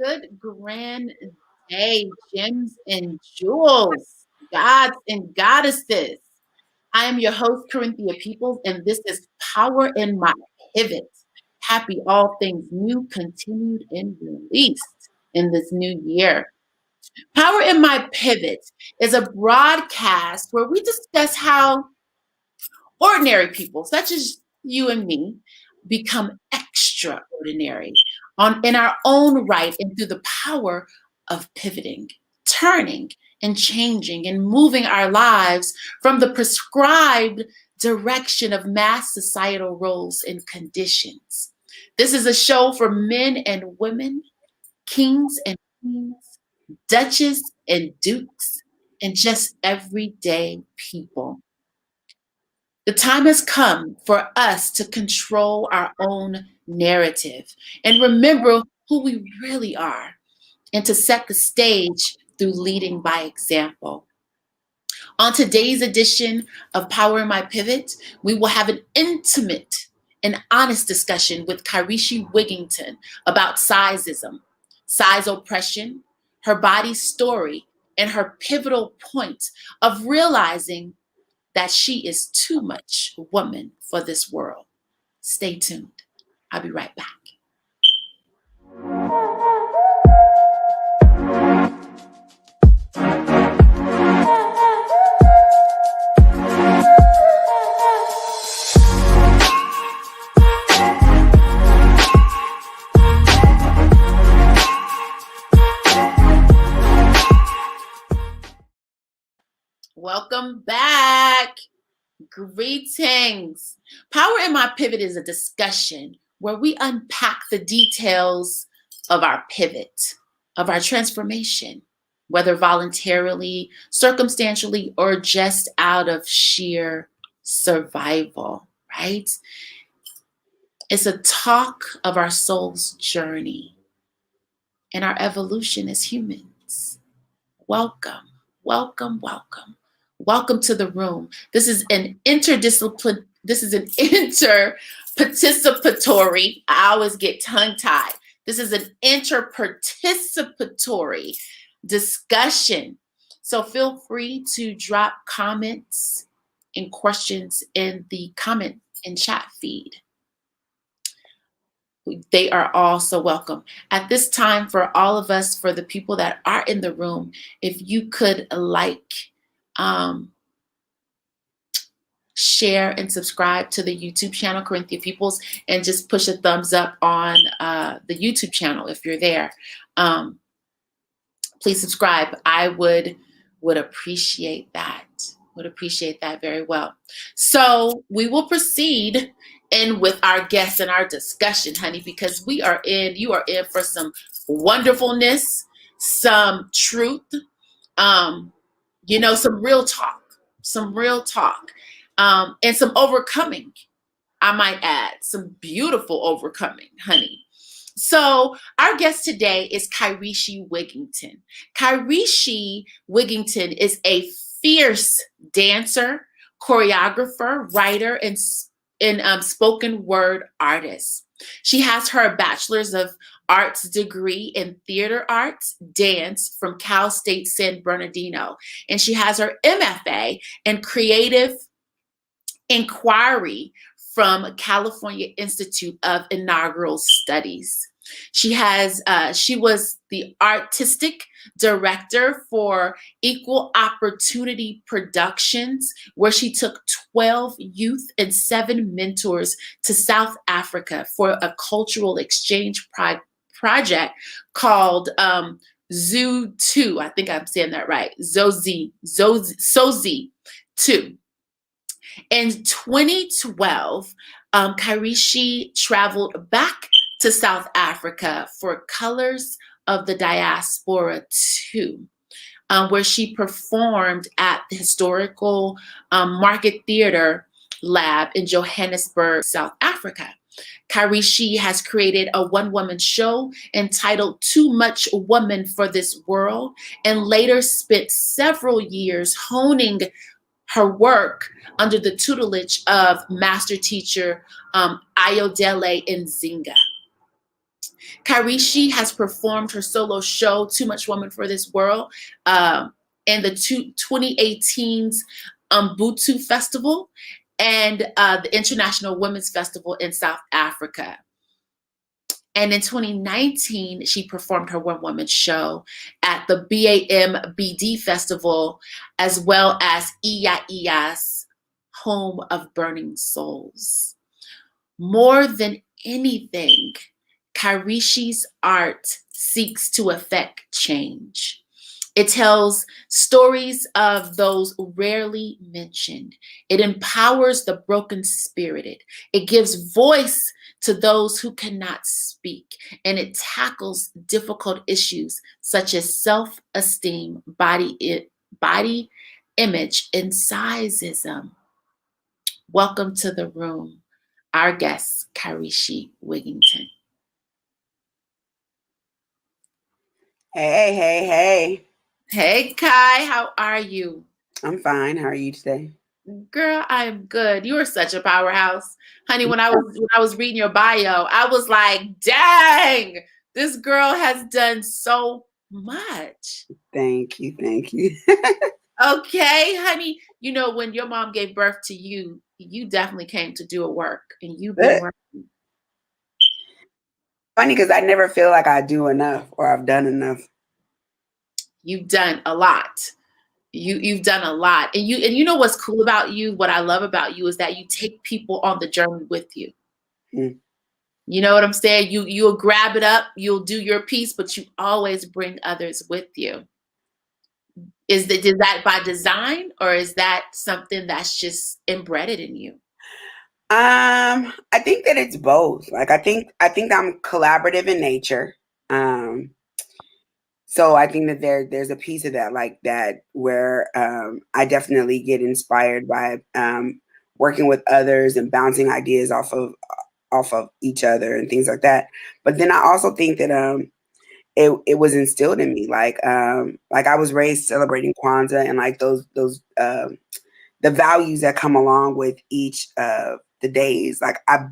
Good grand day, gems and jewels, gods and goddesses. I am your host, Corinthia Peoples, and this is Power in My Pivot. Happy all things new, continued, and released in this new year. Power in My Pivot is a broadcast where we discuss how ordinary people, such as you and me, become extraordinary in our own right and through the power of pivoting, turning, and changing and moving our lives from the prescribed direction of mass societal roles and conditions. This is a show for men and women, kings and queens, duchess and dukes, and just everyday people. The time has come for us to control our own narrative and remember who we really are and to set the stage through leading by example. On today's edition of Power in My Pivot, we will have an intimate and honest discussion with Karishi Wigington about sizeism, size oppression, her body's story, and her pivotal point of realizing that she is too much woman for this world. Stay tuned. I'll be right back. Welcome back. Greetings. Power in My Pivot is a discussion where we unpack the details of our pivot, of our transformation, whether voluntarily, circumstantially, or just out of sheer survival, right? It's a talk of our soul's journey and our evolution as humans. Welcome, welcome, welcome. Welcome to the room. This is an interparticipatory, I always get tongue-tied. This is an interparticipatory discussion. So feel free to drop comments and questions in the comment and chat feed. They are all so welcome. At this time, for all of us, for the people that are in the room, if you could share and subscribe to the YouTube channel, Corinthia Peoples, and just push a thumbs up on the YouTube channel if you're there. Please subscribe. I would appreciate that. Would appreciate that very well. So we will proceed in with our guests and our discussion, honey, because you are in for some wonderfulness, some truth, some real talk, and some overcoming. I might add some beautiful overcoming, honey. So our guest today is Karishi Wigington. Karishi Wigington is a fierce dancer, choreographer, writer, and spoken word artist. She has her bachelor's of arts degree in theater arts, dance from Cal State San Bernardino, and she has her MFA in creative inquiry from California Institute of Inaugural Studies. She was the artistic director for Equal Opportunity Productions, where she took 12 youth and 7 mentors to South Africa for a cultural exchange project called Zoo 2. I think I'm saying that right. Sozi 2. In 2012, Karishi traveled back to South Africa for Colors of the Diaspora 2, where she performed at the historical Market Theater Lab in Johannesburg, South Africa. Karishi has created a one-woman show entitled Too Much Woman for This World, and later spent several years honing her work under the tutelage of master teacher Ayodele Nzinga. Karishi has performed her solo show, Too Much Woman for This World, um, in the 2018's Ubuntu Festival and the International Women's Festival in South Africa. And in 2019, she performed her one woman show at the BAMBD Festival, as well as Iya Home of Burning Souls. More than anything, Karishi's art seeks to affect change. It tells stories of those rarely mentioned. It empowers the broken spirited. It gives voice to those who cannot speak. And it tackles difficult issues such as self-esteem, body image, and sizeism. Welcome to the room, our guest, Karishi Wigington. Hey. Hey, Kai, how are you? I'm fine. How are you today? Girl, I'm good. You are such a powerhouse. Honey, when I was reading your bio, I was like, dang, this girl has done so much. Thank you. Okay, honey. You know, when your mom gave birth to you, you definitely came to do a work, and you've been Funny working. because I never feel like I do enough or I've done enough. You've done a lot. You've done a lot. And you know what's cool about you, what I love about you is that you take people on the journey with you. Mm. You know what I'm saying? You'll grab it up, you'll do your piece, but you always bring others with you. Is that by design, or is that something that's just embedded in you? I think that it's both. Like I think I'm collaborative in nature. So I think that there's a piece of that like that where I definitely get inspired by working with others and bouncing ideas off of each other and things like that. But then I also think that it was instilled in me like I was raised celebrating Kwanzaa and like those the values that come along with each of the days. Like I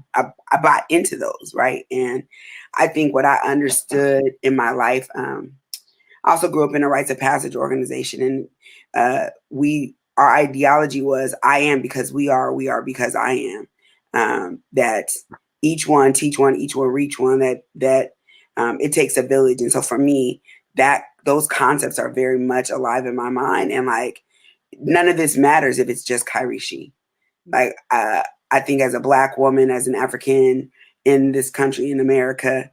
bought into those, right? And I think what I understood in my life. I also grew up in a rites of passage organization, and our ideology was I am because we are because I am. That each one teach one, each one reach one. That it takes a village, and so for me, that those concepts are very much alive in my mind, and like none of this matters if it's just Kairishi. Like I think as a Black woman, as an African in this country in America.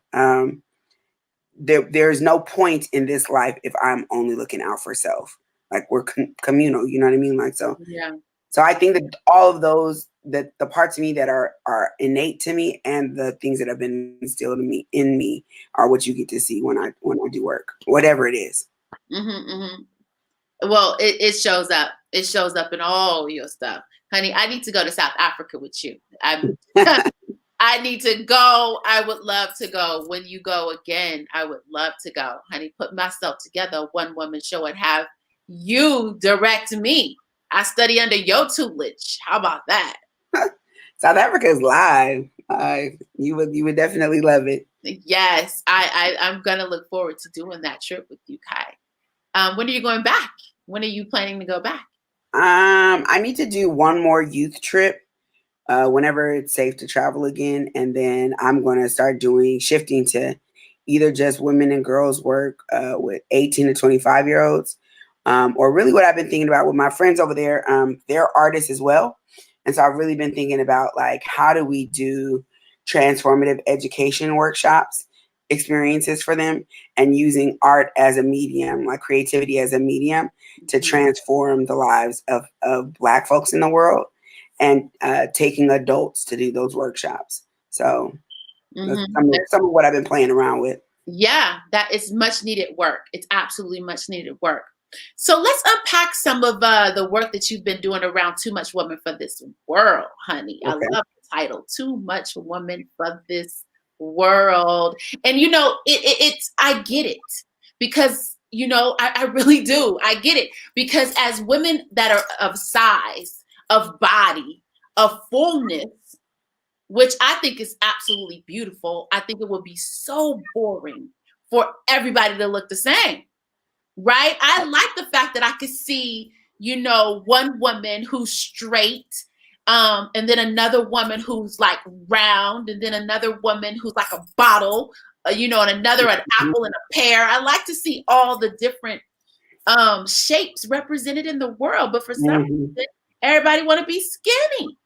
There's no point in this life if I'm only looking out for self. Like we're communal, you know what I mean? Like so. Yeah. So I think that all of those, that the parts of me that are innate to me, and the things that have been instilled in me, are what you get to see when I do work, whatever it is. Mm-hmm, mm-hmm. Well, it shows up. It shows up in all your stuff, honey. I need to go to South Africa with you. I need to go. I would love to go. When you go again, I would love to go. Honey, put myself together, one woman show, and have you direct me. I study under your tutelage. How about that? South Africa is live. You would definitely love it. Yes, I'm gonna look forward to doing that trip with you, Kai. When are you going back? When are you planning to go back? I need to do one more youth trip whenever it's safe to travel again. And then I'm going to start shifting to either just women and girls work with 18 to 25-year-olds, or really what I've been thinking about with my friends over there. They're artists as well. And so I've really been thinking about like, how do we do transformative education workshops, experiences for them, and using art as a medium, like creativity as a medium to transform the lives of Black folks in the world, and taking adults to do those workshops. So that's some of what I've been playing around with. Yeah, that is much needed work. It's absolutely much needed work. So let's unpack some of the work that you've been doing around Too Much Woman for This World, honey. Okay. I love the title, Too Much Woman for This World. And you know, it's I get it, because you know, I really do. I get it, because as women that are of size, of body, of fullness, which I think is absolutely beautiful. I think it would be so boring for everybody to look the same, right? I like the fact that I could see, one woman who's straight, and then another woman who's like round, and then another woman who's like a bottle, and another an apple and a pear. I like to see all the different shapes represented in the world, but for some reason, everybody want to be skinny.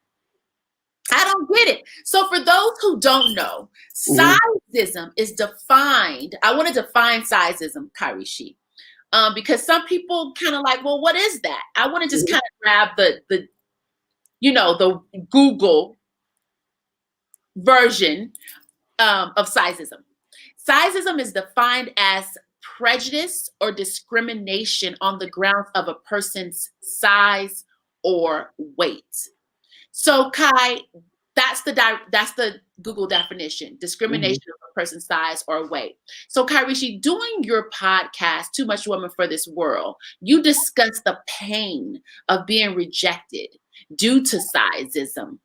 I don't get it. So for those who don't know, sizeism is defined. I want to define sizeism, Kyrie, because some people kind of like, well, what is that? I want to just kind of grab the Google version of sizeism. Sizeism is defined as prejudice or discrimination on the grounds of a person's size or weight. So, Kai, that's the Google definition: discrimination of a person's size or weight. So, Kyrie, doing your podcast, Too Much Woman for This World, you discuss the pain of being rejected due to sizeism.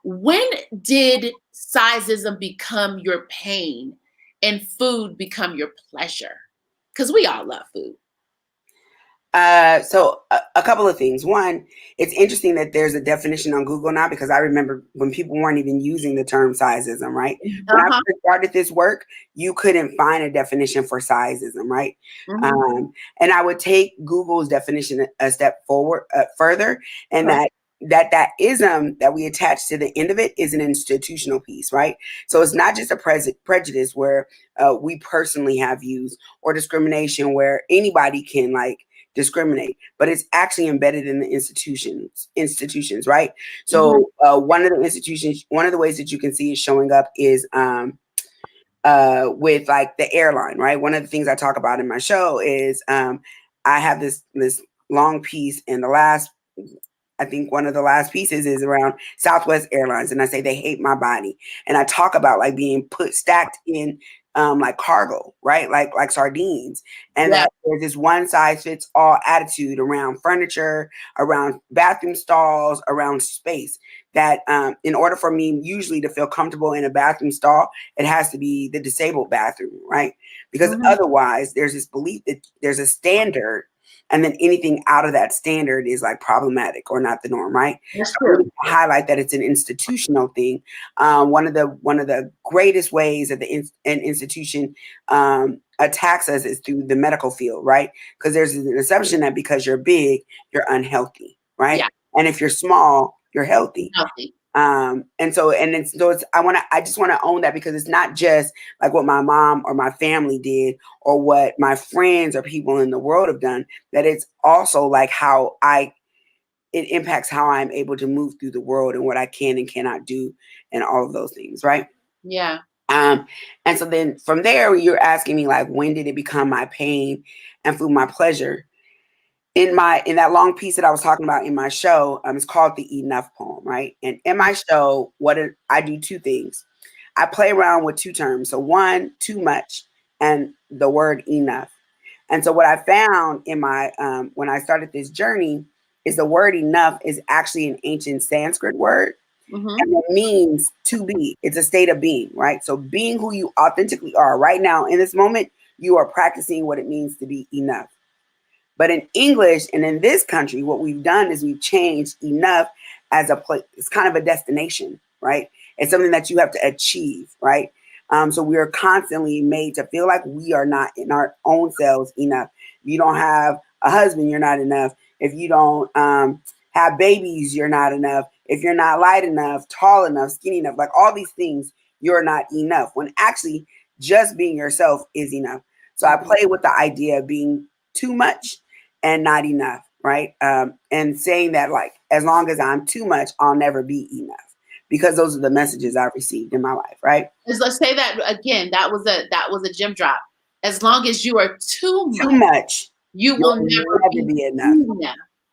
When did sizeism become your pain and food become your pleasure? Because we all love food. So a couple of things. One, it's interesting that there's a definition on Google now, because I remember when people weren't even using the term sizeism, right? When I first started this work, you couldn't find a definition for sizeism, right? And I would take Google's definition a step forward, further, and that ism that we attach to the end of it is an institutional piece, right? So it's not just a prejudice where we personally have views, or discrimination where anybody can discriminate, but it's actually embedded in the institutions, right? So one of the ways that you can see it showing up is with the airline, right? One of the things I talk about in my show is I have this long piece, and I think one of the last pieces is around Southwest Airlines, and I say they hate my body, and I talk about being stacked in cargo, right? Like sardines. And that there's this one size fits all attitude around furniture, around bathroom stalls, around space, that in order for me usually to feel comfortable in a bathroom stall, it has to be the disabled bathroom, right? Because otherwise there's this belief that there's a standard, and then anything out of that standard is problematic or not the norm, right? That's true. Really highlight that it's an institutional thing. One of the greatest ways that an institution attacks us is through the medical field, right? Because there's an assumption that because you're big, you're unhealthy, right? Yeah. And if you're small, you're healthy. I just want to own that, because it's not just what my mom or my family did, or what my friends or people in the world have done, that it's also how it impacts how I'm able to move through the world, and what I can and cannot do, and all of those things, right? Yeah. And so then from there, you're asking me when did it become my pain and food my pleasure? In that long piece that I was talking about in my show, it's called the Enough poem, right? And in my show, I do two things. I play around with two terms. So one, too much, and the word enough. And so what I found in my when I started this journey is the word enough is actually an ancient Sanskrit word. And it means to be. It's a state of being, right? So being who you authentically are right now in this moment, you are practicing what it means to be enough. But in English and in this country, what we've done is we've changed enough as a place. It's kind of a destination, right? It's something that you have to achieve, right? So we are constantly made to feel like we are not in our own selves enough. If you don't have a husband, you're not enough. If you don't have babies, you're not enough. If you're not light enough, tall enough, skinny enough, all these things, you're not enough. When actually just being yourself is enough. So I play with the idea of being too much and not enough, right? And saying that as long as I'm too much, I'll never be enough, because those are the messages I've received in my life, right? Let's say that again. That was a gem drop. As long as you are too much, you will never be enough.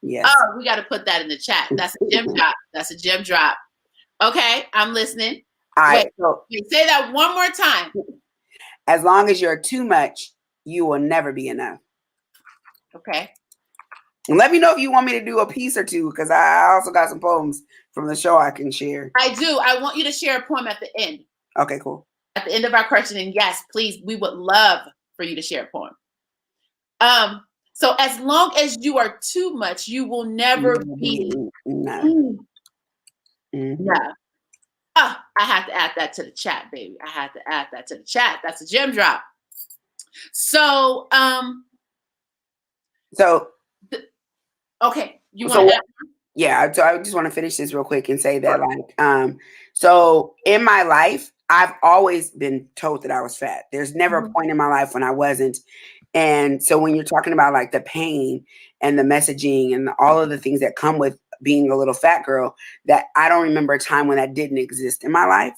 Yes. Oh, we got to put that in the chat. That's a gem drop. That's a gem drop. Okay, I'm listening. All right. Wait, say that one more time. As long as you're too much, you will never be enough. Okay. And let me know if you want me to do a piece or two, because I also got some poems from the show I can share. I do. I want you to share a poem at the end. Okay, cool. At the end of our question, and yes, please, we would love for you to share a poem. So as long as you are too much, you will never be enough. enough. Oh, I have to add that to the chat, baby. I had to add that to the chat. That's a gem drop. So, okay, you want to add? Yeah, so I just want to finish this real quick and say that, like, so in my life, I've always been told that I was fat. There's never a point in my life when I wasn't. And so when you're talking about like the pain and the messaging and all of the things that come with being a little fat girl, that I don't remember a time when that didn't exist in my life.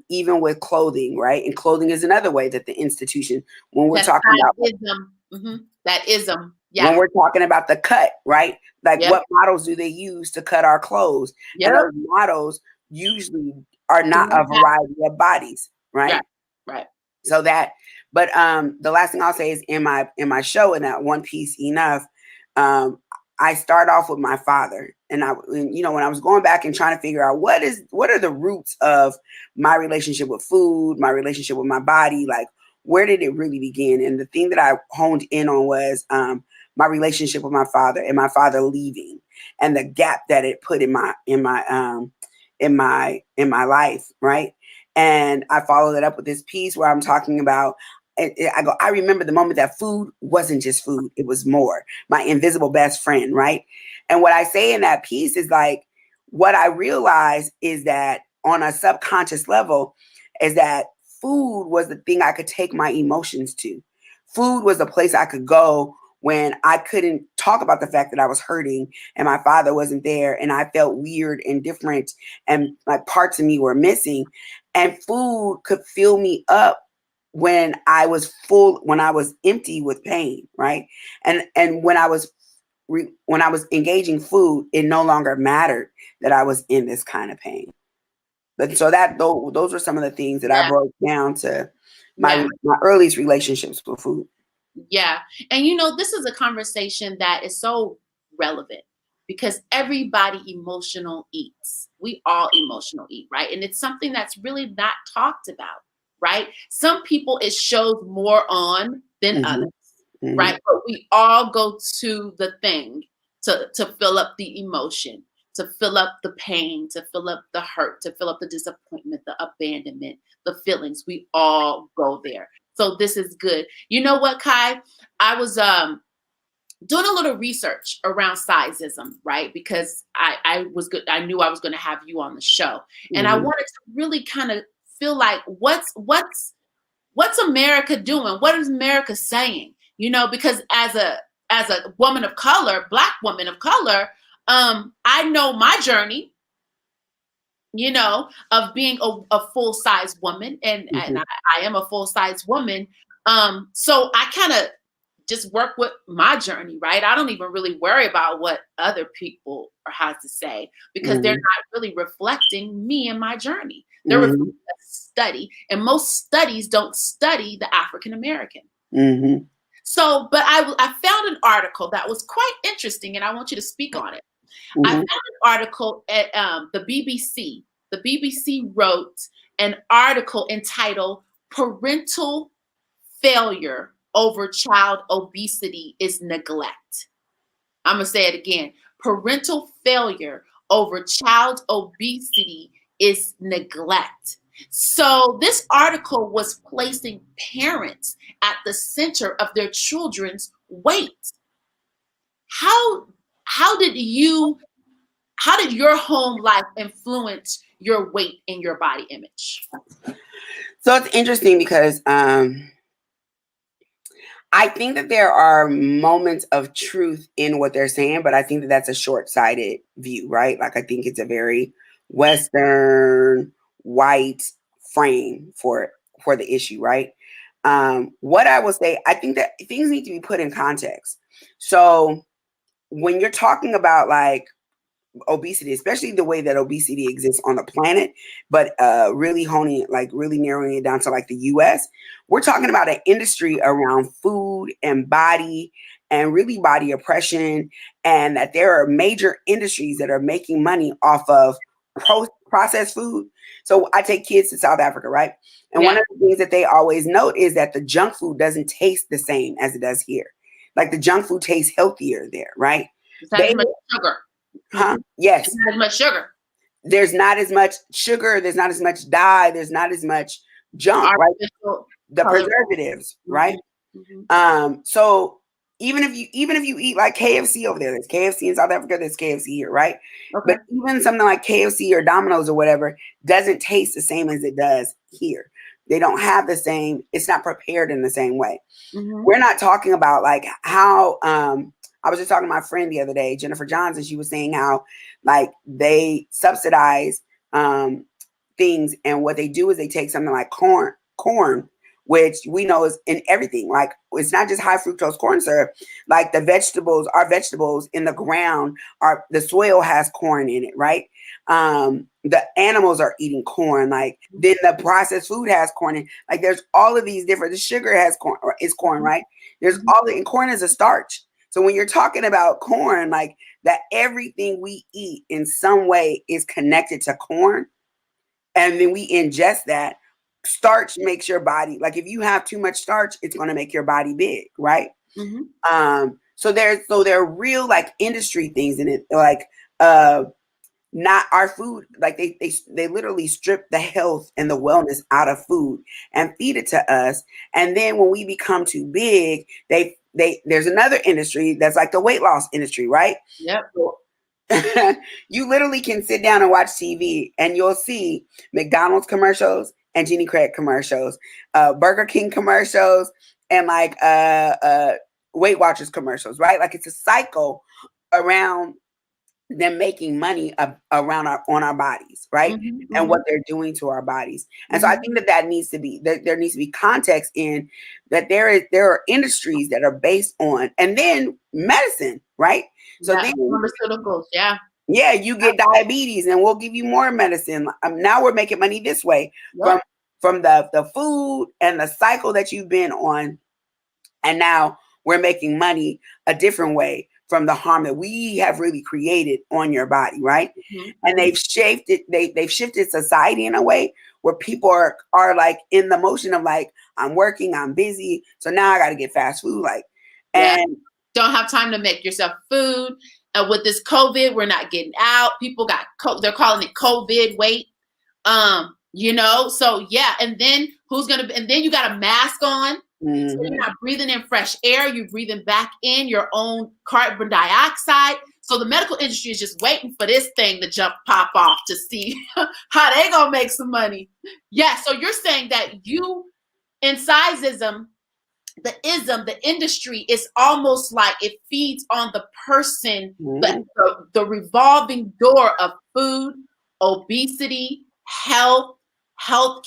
Even with clothing, right? And clothing is another way that the institution, when we're talking about that ism. Yeah. When we're talking about the cut, right? Like what models do they use to cut our clothes? And those models usually are not a variety of bodies, right? Right. So that, but the last thing I'll say is in my show, in that one piece, Enough, I start off with my father, and when I was going back and trying to figure out what are the roots of my relationship with food, my relationship with my body, like where did it really begin? And the thing that I honed in on was my relationship with my father, and my father leaving, and the gap that it put in my life, right? And I followed it up with this piece where I'm talking about, I remember the moment that food wasn't just food, it was more. My invisible best friend, right? And what I say in that piece is like, what I realized is that on a subconscious level, is that food was the thing I could take my emotions to. Food was the place I could go when I couldn't talk about the fact that I was hurting and my father wasn't there, and I felt weird and different, and like parts of me were missing. And food could fill me up when I was full, when I was empty with pain, right? And when I was engaging food, it no longer mattered that I was in this kind of pain. But so those are some of the things that I broke down to my earliest relationships with food. Yeah. And this is a conversation that is so relevant because everybody emotional eats. We all emotional eat, right? And it's something that's really not talked about, right? Some people it shows more on than others, right? But we all go to the thing to fill up the emotion, to fill up the pain, to fill up the hurt, to fill up the disappointment, the abandonment, the feelings. We all go there. So this is good. You know what, Kai? I was doing a little research around sizeism, right? Because I was good. I knew I was going to have you on the show, and I wanted to really kind of feel like what's America doing? What is America saying? Because as a woman of color, Black woman of color, I know my journey, of being a full-size woman, and I am a full-size woman. So I kind of just work with my journey, right? I don't even really worry about what other people have to say because they're not really reflecting me and my journey. They're reflecting a study, and most studies don't study the African American. So, but I found an article that was quite interesting, and I want you to speak on it. I found an article at the BBC. The BBC wrote an article entitled "Parental Failure Over Child Obesity is Neglect." I'm going to say it again. Parental failure over child obesity is neglect. So this article was placing parents at the center of their children's weight. How did your home life influence your weight and your body image? So it's interesting because I think that there are moments of truth in what they're saying, but I think that that's a short-sighted view, right? Like I think it's a very Western white frame for the issue, right? What I will say, I think that things need to be put in context. So when you're talking about like obesity, especially the way that obesity exists on the planet, but really honing it, like really narrowing it down to like the US, we're talking about an industry around food and body and really body oppression, and that there are major industries that are making money off of processed food. So I take kids to South Africa, right? And one Yeah. of the things that they always note is that the junk food doesn't taste the same as it does here. Like the junk food tastes healthier there, right? It's not They, as much sugar. huh? It's Yes. not as much sugar. There's not as much sugar, there's not as much dye, there's not as much junk, right? Artificial The color. preservatives, Hmm. right? Hmm. So even if you eat like KFC over there, there's KFC in South Africa, there's KFC here, right? Okay. But even something like KFC or Domino's or whatever doesn't taste the same as it does here. They don't have the same, it's not prepared in the same way. Hmm. We're not talking about like how I was just talking to my friend the other day, Jennifer Johnson. She was saying how like they subsidize things, and what they do is they take something like corn, which we know is in everything. Like it's not just high fructose corn syrup. Like the vegetables, our vegetables in the ground, are the soil has corn in it, right? The animals are eating corn. Like then the processed food has corn in. Like there's all of these different. The sugar has corn, or is corn, right? There's Hmm. all the, and corn is a starch. So when you're talking about corn, like that, everything we eat in some way is connected to corn, and then we ingest that. Starch makes your body, like if you have too much starch, it's going to make your body big, right? Hmm. So there are real like industry things in it, like uh not our food. Like they literally strip the health and the wellness out of food and feed it to us, and then when we become too big, they there's another industry that's like the weight loss industry, right? Yep. So you literally can sit down and watch TV and you'll see McDonald's commercials and Jenny Craig commercials, Burger King commercials, and like Weight Watchers commercials, right? Like it's a cycle around them making money around on our bodies, right? Hmm. And Hmm. what they're doing to our bodies. And so I Hmm. think that needs to be there needs to be context in that there are industries that are based on, and then medicine, right? So Yeah. then Pharmaceuticals. Yeah. yeah, you get diabetes and we'll give you more medicine. Now we're making money this way from Yep. the food and the cycle that you've been on, and now we're making money a different way from the harm that we have really created on your body, right? Hmm. And Hmm. they've shifted they've shifted society in a way where people are like in the motion of like, I'm working, I'm busy, so now I got to get fast food, like. Yeah. And Don't have time to make yourself food. And with this COVID, we're not getting out. People got they're calling it COVID weight. So yeah, and then and then you got a mask on. So you're mhm, not breathing in fresh air, you're breathing back in your own carbon dioxide. So the medical industry is just waiting for this thing to pop off to see how they gonna make some money. Yeah, so you're saying that you in sizeism, the industry is almost like it feeds on the person, mhm. the revolving door of food, obesity, health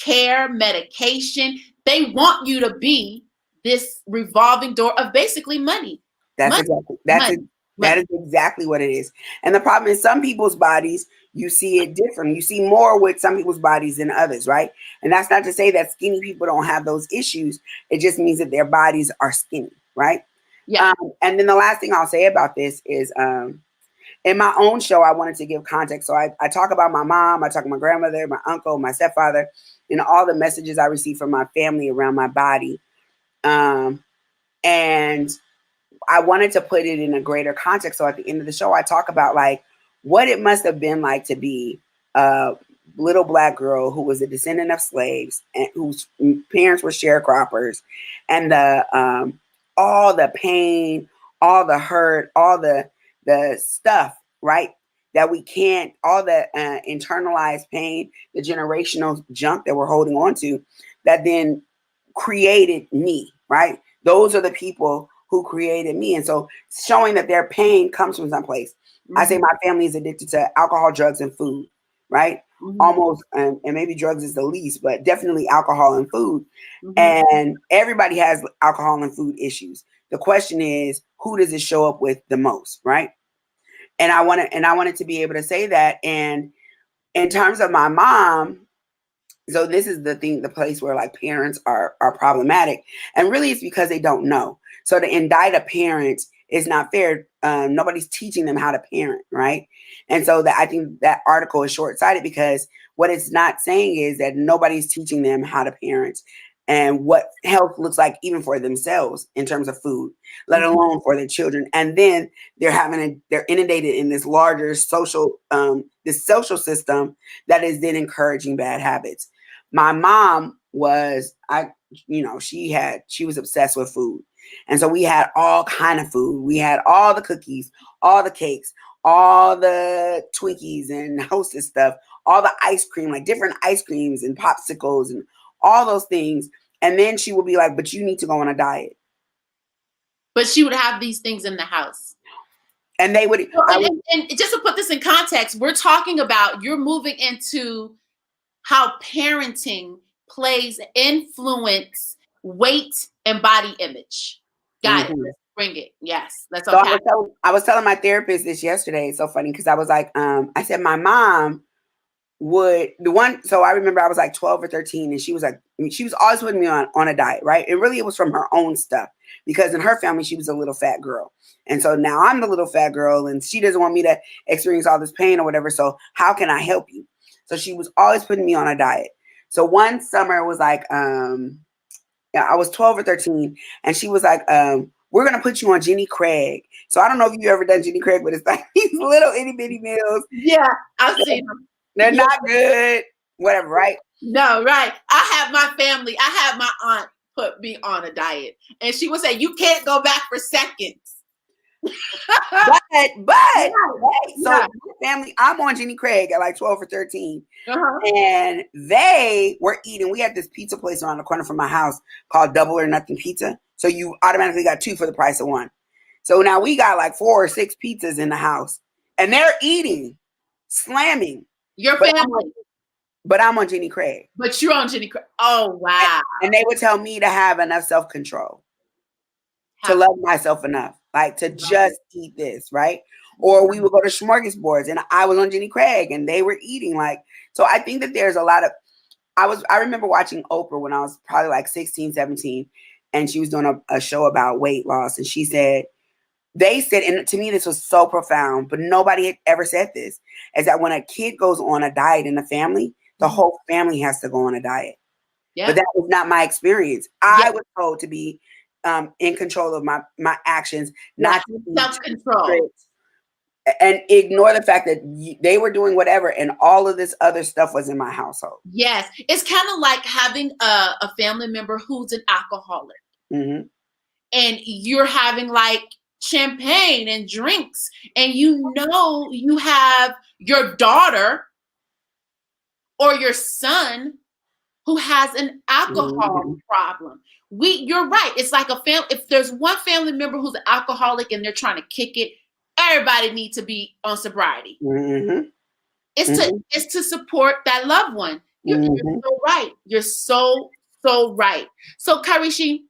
care, medication. They want you to be this revolving door of basically money, That's money, exactly money, that money. is exactly what it is. And the problem is some people's bodies, you see it different. You see more with some people's bodies than others, right? And that's not to say that skinny people don't have those issues. It just means that their bodies are skinny, right? Yeah. Um, and then the last thing I'll say about this is in my own show, I wanted to give context. So I talk about my mom, I talk about my grandmother, my uncle, my stepfather, and all the messages I received from my family around my body. And I wanted to put it in a greater context. So at the end of the show, I talk about like what it must have been like to be a little black girl who was a descendant of slaves and whose parents were sharecroppers, and the all the pain, all the hurt, all the stuff, right? That we can't, all the internalized pain, the generational junk that we're holding on to, that then created me, right? Those are the people who created me. And so showing that their pain comes from someplace. I say Hmm. my family is addicted to alcohol, drugs, and food, right? Hmm. Almost, and maybe drugs is the least, but definitely alcohol and food. Hmm. And everybody has alcohol and food issues. The question is, who does it show up with the most, right? And I wanted to be able to say that. And in terms of my mom, so this is the thing, the place where like parents are problematic, and really it's because they don't know. So to indict a parent is not fair. Nobody's teaching them how to parent, right? And so that I think that article is short sighted because what it's not saying is that nobody's teaching them how to parent and what health looks like even for themselves in terms of food, let Mhm. alone for their children. And then they're inundated in this larger this social system that is then encouraging bad habits. My mom was she was obsessed with food. And so we had all kind of food. We had all the cookies, all the cakes, all the Twinkies and Hostess stuff, all the ice cream, like different ice creams and popsicles and all those things. And then she would be like, but you need to go on a diet. But she would have these things in the house. And they would, Well, and just to put this in context, we're talking about you're moving into how parenting plays influence weight and body image. Got it. Mhm. Let's bring it. Yes, let's So unpack. I was telling my therapist this yesterday. It's so funny because I was like, I said, my mom so I remember I was like 12 or 13 and she was like, she was always putting me on a diet, right? And really it was from her own stuff because in her family, she was a little fat girl. And so now I'm the little fat girl and she doesn't want me to experience all this pain or whatever. So how can I help you? So she was always putting me on a diet. So one summer it was like, yeah, I was 12 or 13 and she was like, we're going to put you on Jenny Craig. So I don't know if you've ever done Jenny Craig, but it's like these little itty bitty meals. Yeah, I've seen them. They're Yeah. not good, whatever, right? No, right. I had my aunt put me on a diet. And she would say, you can't go back for seconds. But Yeah. right, so Yeah. my family, I'm on Jenny Craig at like 12 or 13. Uh-huh. And they were eating. We had this pizza place around the corner from my house called Double or Nothing Pizza. So you automatically got two for the price of one. So now we got like 4 or 6 pizzas in the house. And they're eating, slamming. Your But family. I'm on Jenny Craig. But you're on Jenny Craig. Oh, wow. And they would tell me to have enough self-control to love myself enough, like to just eat this, right? Or we would go to smorgasbords and I was on Jenny Craig and they were eating like, so I think that there's a lot of, I remember watching Oprah when I was probably like 16, 17, and she was doing a show about weight loss. And she said, they said, and to me, this was so profound, but nobody had ever said this, is that when a kid goes on a diet in the family, the whole family has to go on a diet. Yeah. But that was not my experience. I was told to be in control of my actions, not self-control, and ignore the fact that they were doing whatever, and all of this other stuff was in my household. Yes, it's kind of like having a family member who's an alcoholic, Mm-hmm. and you're having like champagne and drinks, and you have your daughter or your son who has an alcohol problem. You're right. It's like a family. If there's one family member who's an alcoholic and they're trying to kick it, everybody needs to be on sobriety. Mm-hmm. It's to support that loved one. You're so right. You're so right. So Karishi,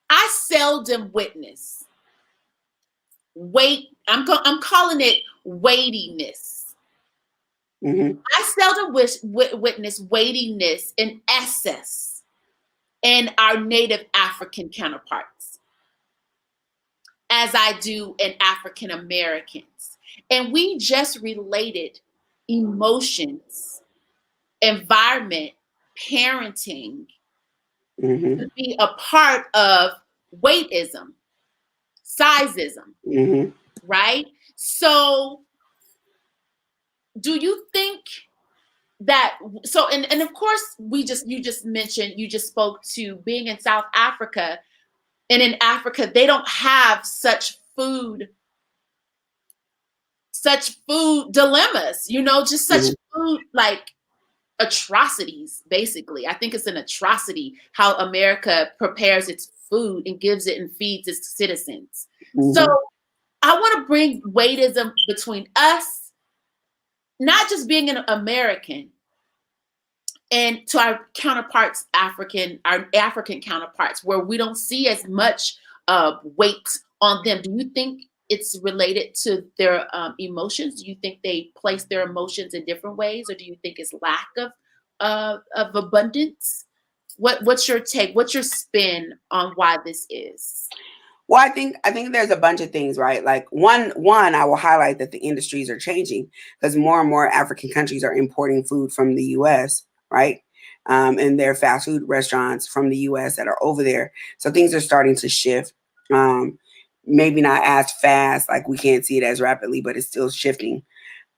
I seldom witness weight. I'm calling it weightiness. I seldom witness weightiness in excess in our native African counterparts as I do in African Americans. And we just related emotions, environment, parenting to be a part of weightism, sizeism, right? So do you think that, so, and of course you just spoke to being in South Africa, and in Africa, they don't have such food dilemmas, just such food like atrocities, basically. I think it's an atrocity how America prepares its food and gives it and feeds its citizens. So I want to bring weightism between us, not just being an American, and to our counterparts, our African counterparts, where we don't see as much weight on them. Do you think it's related to their emotions? Do you think they place their emotions in different ways, or do you think it's lack of abundance? What's your take? What's your spin on why this is? Well, I think there's a bunch of things, right? Like one, I will highlight that the industries are changing because more and more African countries are importing food from the U.S., right? And their fast food restaurants from the U.S. that are over there, so things are starting to shift. Um, Maybe not as fast, like we can't see it as rapidly, but it's still shifting.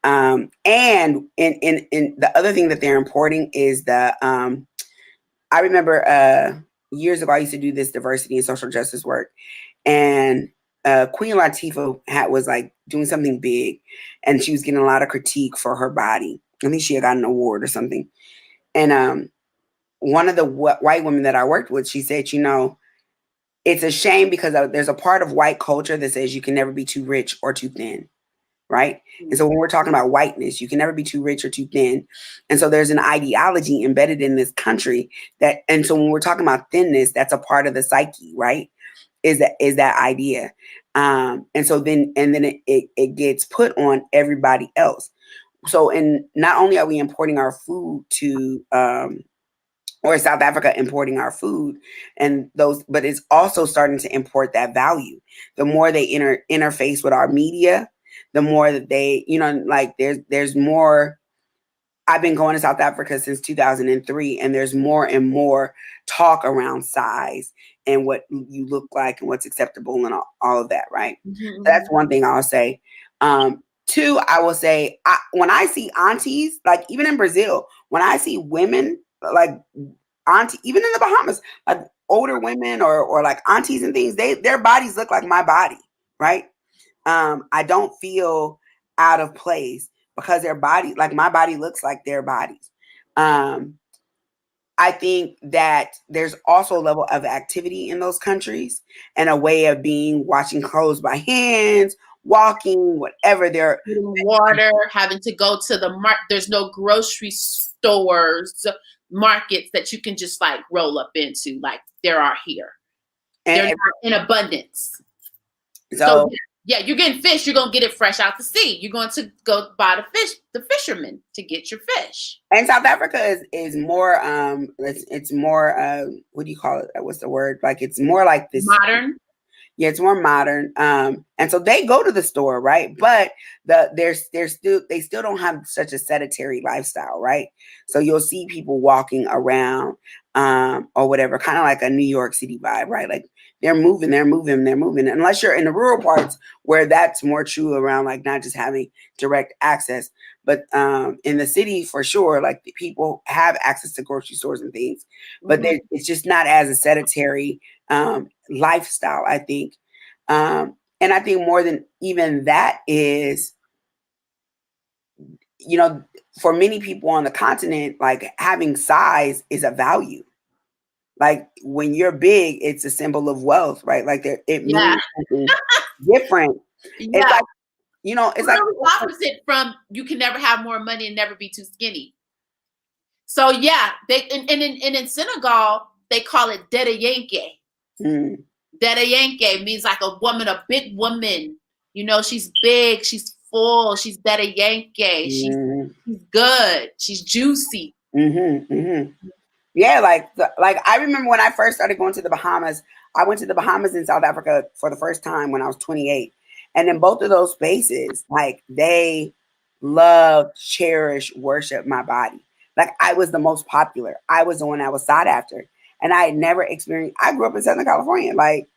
And in the other thing that they're importing is the I remember years ago I used to do this diversity and social justice work, and Queen Latifah was like doing something big, and she was getting a lot of critique for her body. I think she had got an award or something. And one of the white women that I worked with, she said, it's a shame because there's a part of white culture that says you can never be too rich or too thin, right? And so when we're talking about whiteness, you can never be too rich or too thin. And so there's an ideology embedded in this country and so when we're talking about thinness, that's a part of the psyche, right? Is that idea. And so then it gets put on everybody else. So and not only are we importing our food to or South Africa importing our food and those, but it's also starting to import that value. The more they interface with our media, the more that they, like there's more. I've been going to South Africa since 2003, and there's more and more talk around size and what you look like and what's acceptable and all of that, right? So that's one thing I'll say. Two, I will say, when I see aunties, like even in Brazil, when I see women, like auntie, even in the Bahamas, like older women or like aunties and things, their bodies look like my body, right? I don't feel out of place because their body, like my body, looks like their bodies. Um, I think that there's also a level of activity in those countries and a way of being, washing clothes by hands, walking, whatever. They're Water, having to go to the market. There's no grocery stores, markets that you can just like roll up into. Like there are here. They're not in abundance. So yeah, you're getting fish. You're gonna get it fresh out the sea. You're going to go buy the fishermen to get your fish. And South Africa is more it's more what do you call it? What's the word? Like it's more like this modern. Yeah, it's more modern. And so they go to the store, right? But they still don't have such a sedentary lifestyle, right? So you'll see people walking around, or whatever, kind of like a New York City vibe, right? Like they're moving, they're moving, they're moving. Unless you're in the rural parts where that's more true around like not just having direct access, but in the city for sure, like the people have access to grocery stores and things, but it's just not as a sedentary lifestyle, I think. And I think more than even that is, for many people on the continent, like having size is a value. Like when you're big, it's a symbol of wealth, right? Like it means something different. Yeah. It's like, it's like opposite from you can never have more money and never be too skinny. So yeah, they and in Senegal they call it Dede Yankee. Dede Yankee means like a woman, a big woman. She's big, she's full, she's Dede Yankee. She's good, she's juicy. Yeah, like I remember when I first started going to the Bahamas. I went to the Bahamas in South Africa for the first time when I was 28. And in both of those spaces, like they love, cherish, worship my body. Like I was the most popular. I was the one that was sought after. And I had never experienced, I grew up in Southern California. Like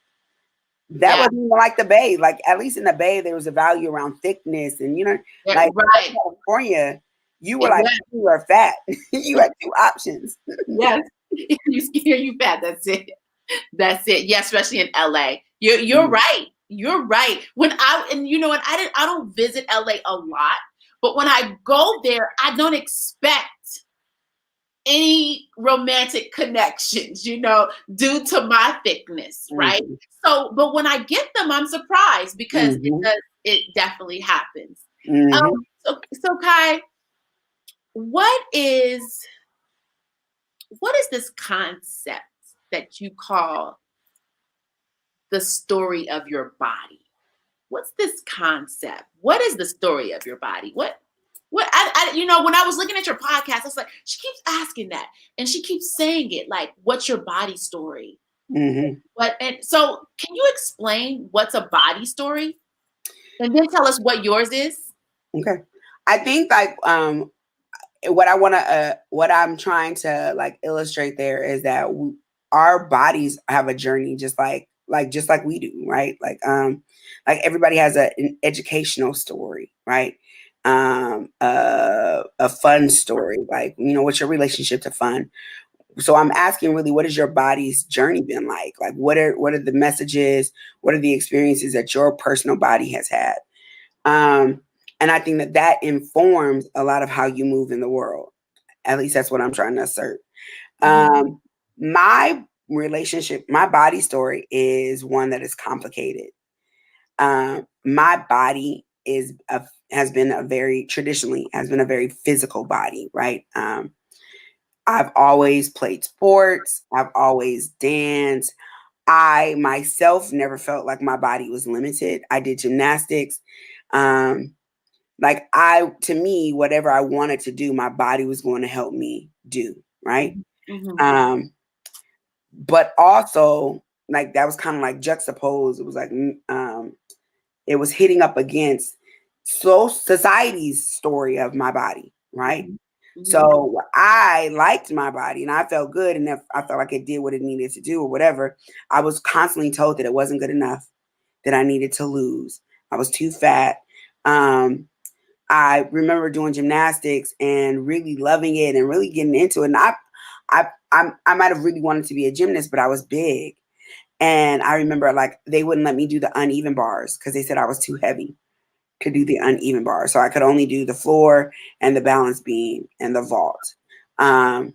that wasn't even like the Bay. Like at least in the Bay, there was a value around thickness. And, like in California, you were like, you were fat. You had two options. Yes. You fat. That's it. That's it. Yeah, especially in LA. You're right. You're right. And I don't visit LA a lot, but when I go there, I don't expect any romantic connections, due to my thickness, right? So, but when I get them, I'm surprised because it definitely happens. So Kai, what is this concept that you call the story of your body? What's this concept? What is the story of your body? What? What when I was looking at your podcast, I was like, she keeps asking that, and she keeps saying it like, "What's your body story?" Mm-hmm. What and so, can you explain what's a body story, and then tell us what yours is? Okay. I think like what I'm trying to like illustrate there is that our bodies have a journey just like we do, right? Like everybody has an educational story, right? A fun story, like what's your relationship to fun? So I'm asking really, what has your body's journey been like? Like what are the messages? What are the experiences that your personal body has had? Um, and I think that informs a lot of how you move in the world. At least that's what I'm trying to assert. Mhm. Um, my relationship, my body story is one that is complicated. My body has been a very traditionally has been a very physical body, right? I've always played sports. I've always danced. I myself never felt like my body was limited. I did gymnastics. Um, to me, whatever I wanted to do, my body was going to help me do, right? Mhm. Mhm. But also like that was kind of like juxtaposed. It was like it was hitting up against society's story of my body, right? Mhm. Mhm. So I liked my body and I felt good, and if I felt like it did what it needed to do or whatever, I was constantly told that it wasn't good enough, that I needed to lose. I was too fat. I remember doing gymnastics and really loving it and really getting into it. And I might have really wanted to be a gymnast, but I was big. And I remember like they wouldn't let me do the uneven bars because they said I was too heavy to do the uneven bars. So I could only do the floor and the balance beam and the vault. Um,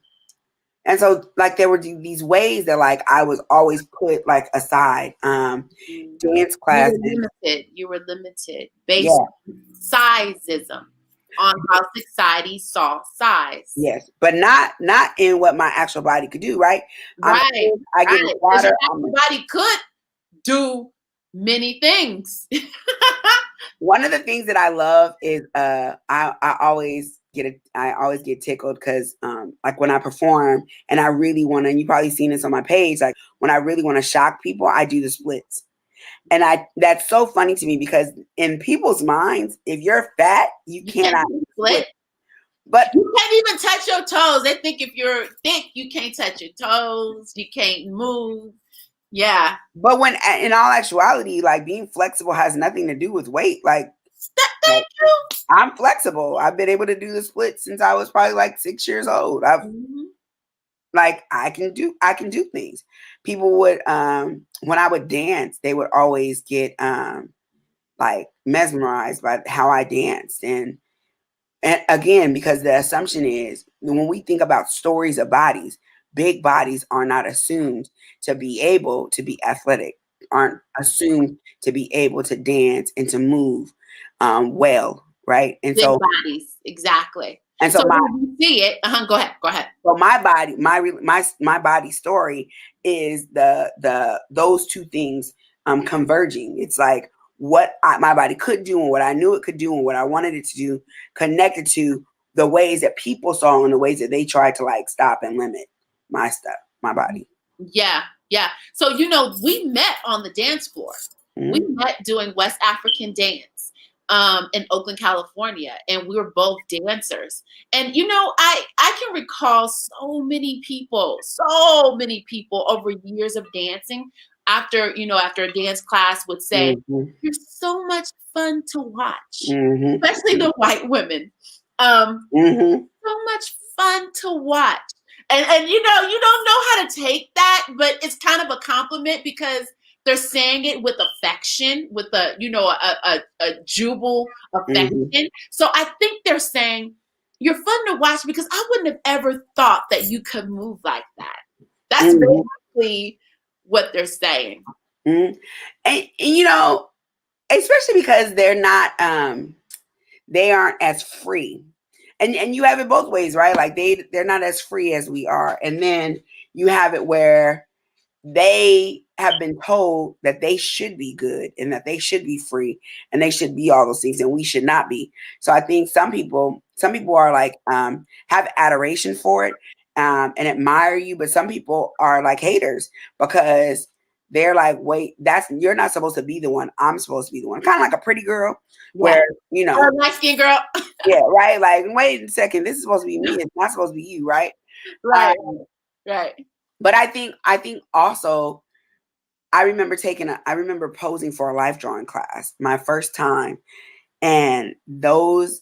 and so like there were these ways that like I was always put like aside. Mhm. Dance You were classes, limited. You were limited based yeah, on sizeism, on how society saw size. yes, but not in what my actual body could do, right? I'm Right, big, I get in right. Because your water. actual body could do many things. One of the things that I love is I always get tickled because like when I perform and I really want to, and you probably seen this on my page, like when I really want to shock people, I do the splits. And I that's so funny to me because in people's minds, if you're fat, you You can't cannot do a split. split. But You can't even touch your toes. They think if you're thick, you can't touch your toes. You can't move. Yeah. but when in all actuality, like being flexible has nothing to do with weight. Like Thank you. I'm flexible. I've been able to do the split since I was probably like 6 years old. I've Mhm. like I can do things. People would when I would dance, they would always get like mesmerized by how I danced. And again, because the assumption is when we think about stories of bodies, big bodies are not assumed to be able to be athletic, aren't assumed to be able to dance and to move well, right? And Big so bodies. Exactly. and so So my when you see it, go ahead. Go ahead. so my body, my body story is the those two things converging. It's like my body could do and what I knew it could do and what I wanted it to do, connected to the ways that people saw and the ways that they tried to like stop and limit my stuff, my body. Yeah, yeah. So, we met on the dance floor. We Mhm. met doing West African dance in Oakland, California, and we were both dancers. And I can recall so many people over years of dancing after a dance class would say, Mhm. "You're so much fun to watch," Mhm. especially the white women. Um, Mhm. so much fun to watch. And you don't know how to take that, but it's kind of a compliment because they're saying it with affection, with a jubal Mhm. affection. So I think they're saying you're fun to watch because I wouldn't have ever thought that you could move like that. That's Mhm. basically what they're saying. Mhm. And especially because they aren't as free. And you have it both ways, right? Like they're not as free as we are. And then you have it where they have been told that they should be good and that they should be free and they should be all those things and we should not be. So I think some people are like have adoration for it and admire you, but some people are like haters because they're like, wait, that's you're not supposed to be the one. I'm supposed to be the one. Kind of like a pretty girl Yeah. where, Or a light skinned girl. yeah, right. Like, wait a second, this is supposed to be me. It's not supposed to be you, right? Right. Um, Right. but I think also I remember posing for a life drawing class my first time, and those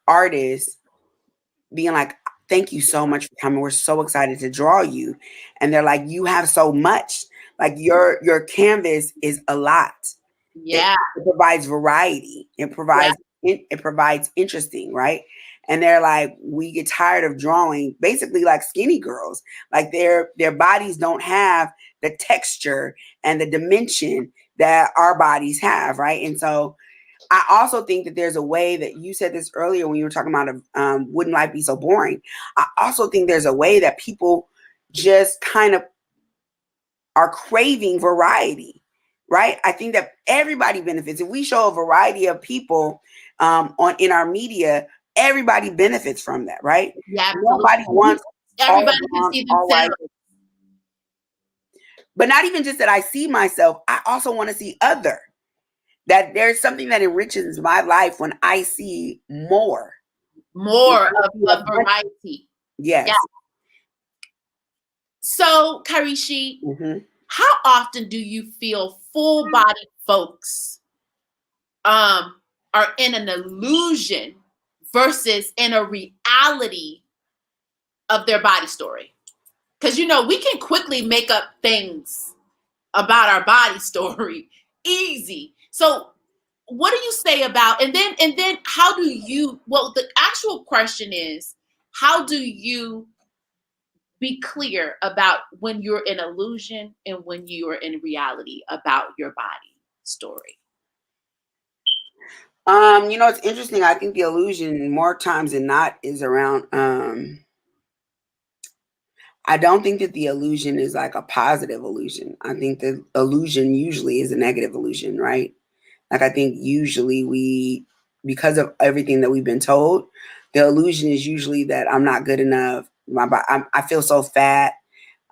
artists being like, thank you so much for coming. We're so excited to draw you. And they're like, you have so much. Like your canvas is a lot. It, Yeah. it provides variety. It Yeah. provides interesting, right? And they're like, we get tired of drawing basically like skinny girls. Like their bodies don't have the texture and the dimension that our bodies have, right? And so I also think that there's a way that you said this earlier when you were talking about wouldn't life be so boring? I also think there's a way that people just kind of are craving variety, right? I think that everybody benefits if we show a variety of people on in our media. Everybody benefits from that, right? Yeah, Nobody absolutely. wants all Everybody can blonde, see all white, themselves. but not even just that I see myself. I also want to see other. That there's something that enriches my life when I see more. More of variety. Yeah. Yes. So, Karishi, Hmm. how often do you feel full body folks um are in an illusion versus in a reality of their body story? Because we can quickly make up things about our body story easy. So what do you say about, and then how do you, well, the actual question is, how do you be clear about when you're in illusion and when you are in reality about your body story? It's interesting. I think the illusion more times than not is around I don't think that the illusion is like a positive illusion. I think the illusion usually is a negative illusion, right? Like I think usually because of everything that we've been told, the illusion is usually that I'm not good enough. I feel so fat.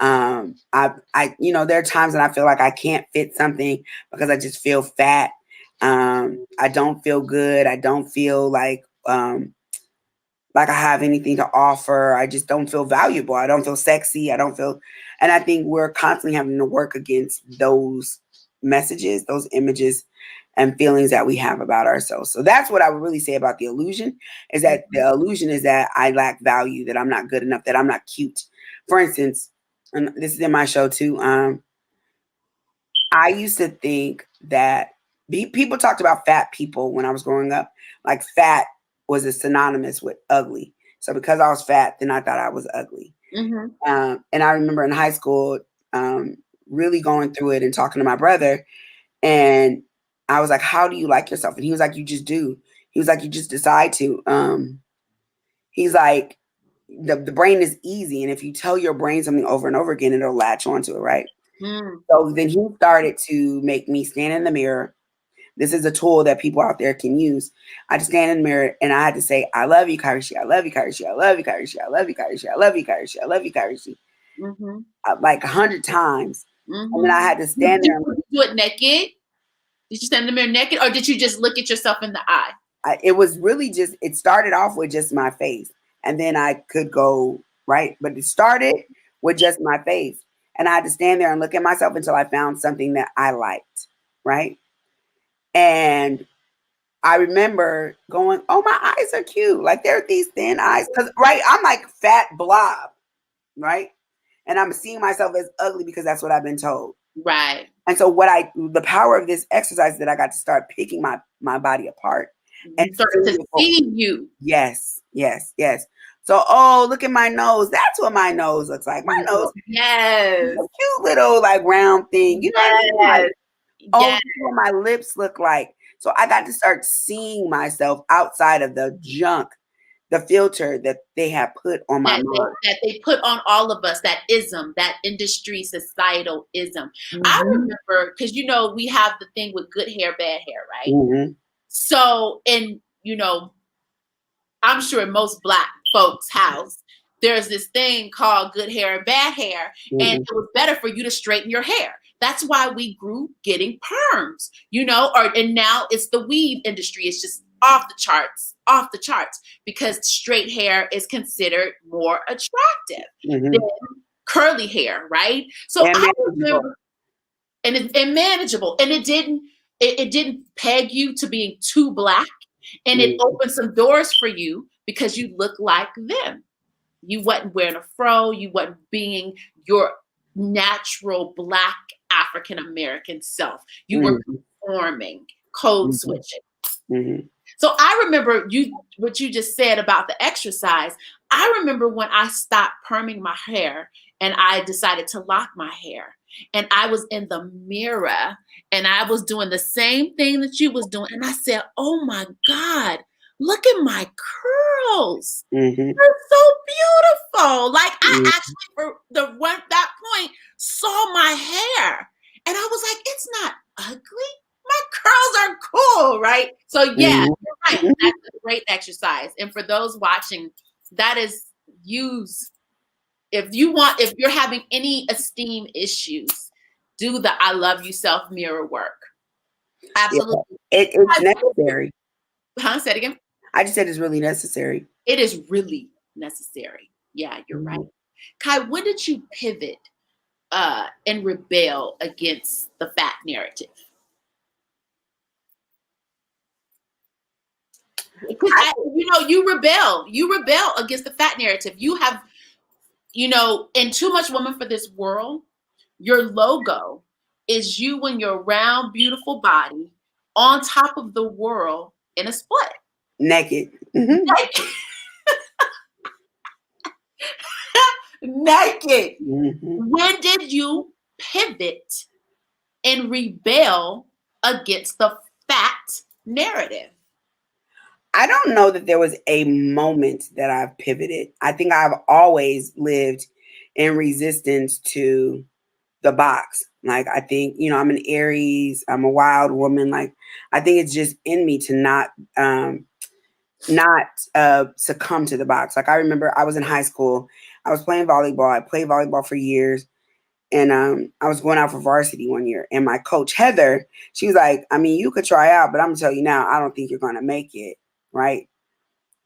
There are times that I feel like I can't fit something because I just feel fat. I don't feel good. I don't feel like I have anything to offer. I just don't feel valuable. I don't feel sexy. And I think we're constantly having to work against those messages, those images and feelings that we have about ourselves. So that's what I would really say about the illusion is that the illusion is that I lack value, that I'm not good enough, that I'm not cute. For instance, and this is in my show too. I used to think that people talked about fat people when I was growing up. Like fat was a synonymous with ugly. So because I was fat, then I thought I was ugly. Mm-hmm. And I remember in high school um, really going through it and talking to my brother. And I was like, how do you like yourself? And he was like, you just do. He was like, you just decide to. He's like, the brain is easy. And if you tell your brain something over and over again, it'll latch onto it, right? Mm. So then he started to make me stand in the mirror. This is a tool that people out there can use. I just stand in the mirror and I had to say, I love you, Karishi. I love you, Karishi. I love you, Karishi. I love you, Karishi. I love you, Karishi. I love you, Karishi. Mm-hmm. Like 100 times. And then Mm-hmm. I had to Did stand there. you do it naked? Did you stand in the mirror naked, or did you just look at yourself in the eye? It was really just, it started off with just my face. And then I could go, right? But it started with just my face. And I had to stand there and look at myself until I found something that I liked, right? And I remember going, "Oh, my eyes are cute. Like they're these thin eyes." Because right, I'm like fat blob, right? And I'm seeing myself as ugly because that's what I've been told. Right. And so the power of this exercise that I got to start picking my body apart and You start seeing to it for, see you. yes, yes, yes. So, oh, look at my nose. That's what my nose looks like. My nose is Yes. a cute little like round thing. You know what I mean? Like, Yes. oh, Yes. this is what my lips look like. So I got to start seeing myself outside of the junk the filter that they have put on my that mind. they put on all of us, that ism, that industry societal ism. I Mm-hmm. remember, because we have the thing with good hair, bad hair, right? Mm-hmm. So, and I'm sure in most Black folks' house, there's this thing called good hair and bad hair, and Mm-hmm. it was better for you to straighten your hair. That's why we grew getting perms, and now it's the weave industry. It's just off the charts, because straight hair is considered more attractive than Mm-hmm. curly hair, right? So And I manageable. remember, and manageable, and it didn't peg you to being too Black, and it Mm-hmm. opened some doors for you because you look like them. You wasn't wearing a fro. You wasn't being your natural Black African American self. You were Mm-hmm. conforming, code Mm-hmm. switching. Mm-hmm. So I remember what you just said about the exercise. I remember when I stopped perming my hair and I decided to lock my hair. And I was in the mirror and I was doing the same thing that you was doing. And I said, "Oh my God, look at my curls. Mm-hmm. They're so beautiful." Like, I Mm-hmm. actually, for that point, saw my hair. And I was like, "It's not ugly. My curls are cool," right? So yeah, you're right. Mm-hmm. That's a great exercise. And for those watching, that is use if you're having any esteem issues, do the I love you self mirror work. Yeah, Absolutely. it's necessary. Huh? Say it again. I just said it's really necessary. It is really necessary. Yeah, you're right. Mm-hmm. Kai, when did you pivot and rebel against the fat narrative? Because you rebel against the fat narrative. You have, in Too Much Woman for This World, your logo is you and your round, beautiful body on top of the world in a split. Naked. Mm-hmm. Naked. Naked. Mm-hmm. When did you pivot and rebel against the fat narrative? I don't know that there was a moment that I've pivoted. I think I've always lived in resistance to the box. Like, I think, I'm an Aries, I'm a wild woman. Like, I think it's just in me to not succumb to the box. Like, I remember I was in high school, I was playing volleyball. I played volleyball for years. And I was going out for varsity one year, and my coach Heather, she was like, "I mean, you could try out, but I'm gonna tell you now, I don't think you're gonna make it, right?"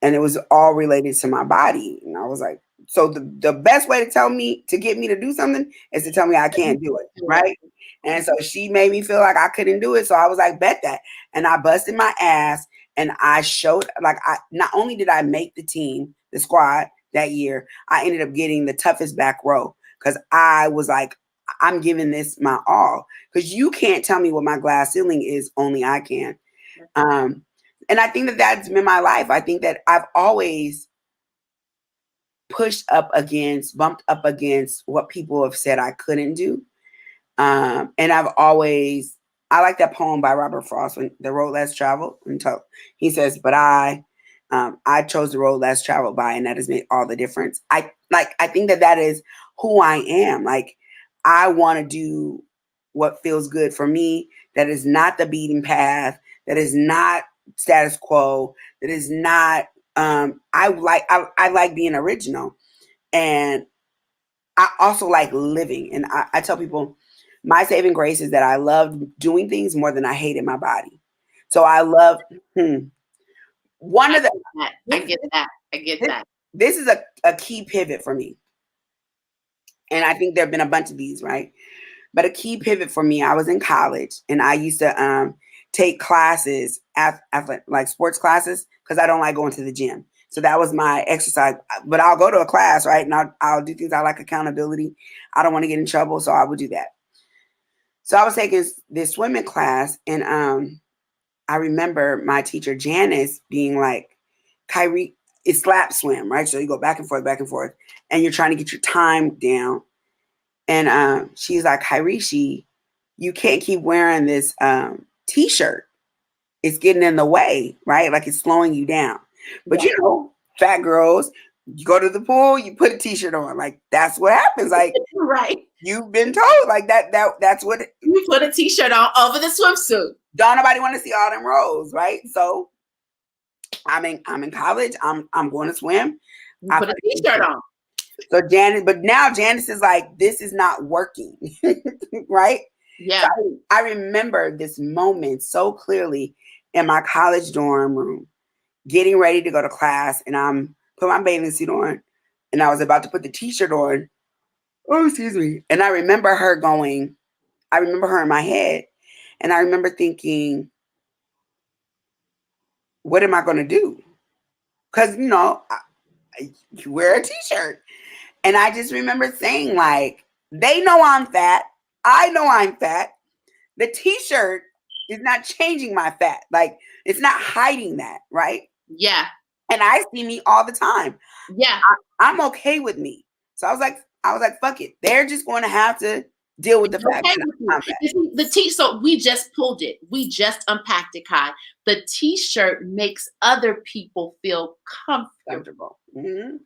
And it was all related to my body. And I was like, so the best way to tell me to get me to do something is to tell me I can't do it, Do it. right? And so she made me feel like I couldn't do it. So I was like, bet that. And I busted my ass and I showed like I not only did I make the team, the squad that year, I ended up getting the toughest back row because I was like, I'm giving this my all. Because you can't tell me what my glass ceiling is, only I can. Um, and I think that that's been my life. I think that I've always bumped up against what people have said I couldn't do. And I like that poem by Robert Frost, when The Road Less Traveled. He says, but I chose the road less traveled by, and that has made all the difference. I think that is who I am. Like, I want to do what feels good for me. That is not the beaten path. That is not status quo. That is not. I like being original, and I also like living. And I tell people, my saving grace is that I love doing things more than I hated my body. So I love. One I of the get that. I this get that. I get this, that. this is a key pivot for me. And I think there have been a bunch of these, right? But a key pivot for me, I was in college and I used to take classes, like sports classes, because I don't like going to the gym. So that was my exercise. But I'll go to a class, right? And I'll do things. I like accountability. I don't want to get in trouble, so I would do that. So I was taking this swimming class, and I remember my teacher Janice being like, Kyrie, it's lap swim, right? So you go back and forth, and you're trying to get your time down. And she's like, Kyrie, you can't keep wearing this T-shirt. It's getting in the way, right? Like, it's slowing you down. But Yeah. Fat girls, you go to the pool, you put a t-shirt on. Like that's what happens. Like Right. you've been told like that's what You put a t-shirt on over the swimsuit. don't nobody want to see all them rolls, right? So I'm in college. I'm going to swim. You I put a put a t-shirt t-shirt. on. So but now Janice is like, this is not working, right? So Yeah. I remember this moment so clearly in my college dorm room, getting ready to go to class, and I'm put my bathing suit on, and I was about to put the t-shirt on. Oh, excuse me. And I remember her going, I remember her in my head, and I remember thinking, what am I going to do? Because, you wear a t-shirt. And I just remember saying, like, they know I'm fat. I know I'm fat. The t-shirt is not changing my fat. Like, it's not hiding that, right? Yeah. And I see me all the time. Yeah. I'm okay with me. So I was like, fuck it. They're just going to have to deal with the fact Okay that with I'm you. fat. You see, so we just pulled it. We just unpacked it, Kai. The t-shirt makes other people feel comfortable. Mm-hmm.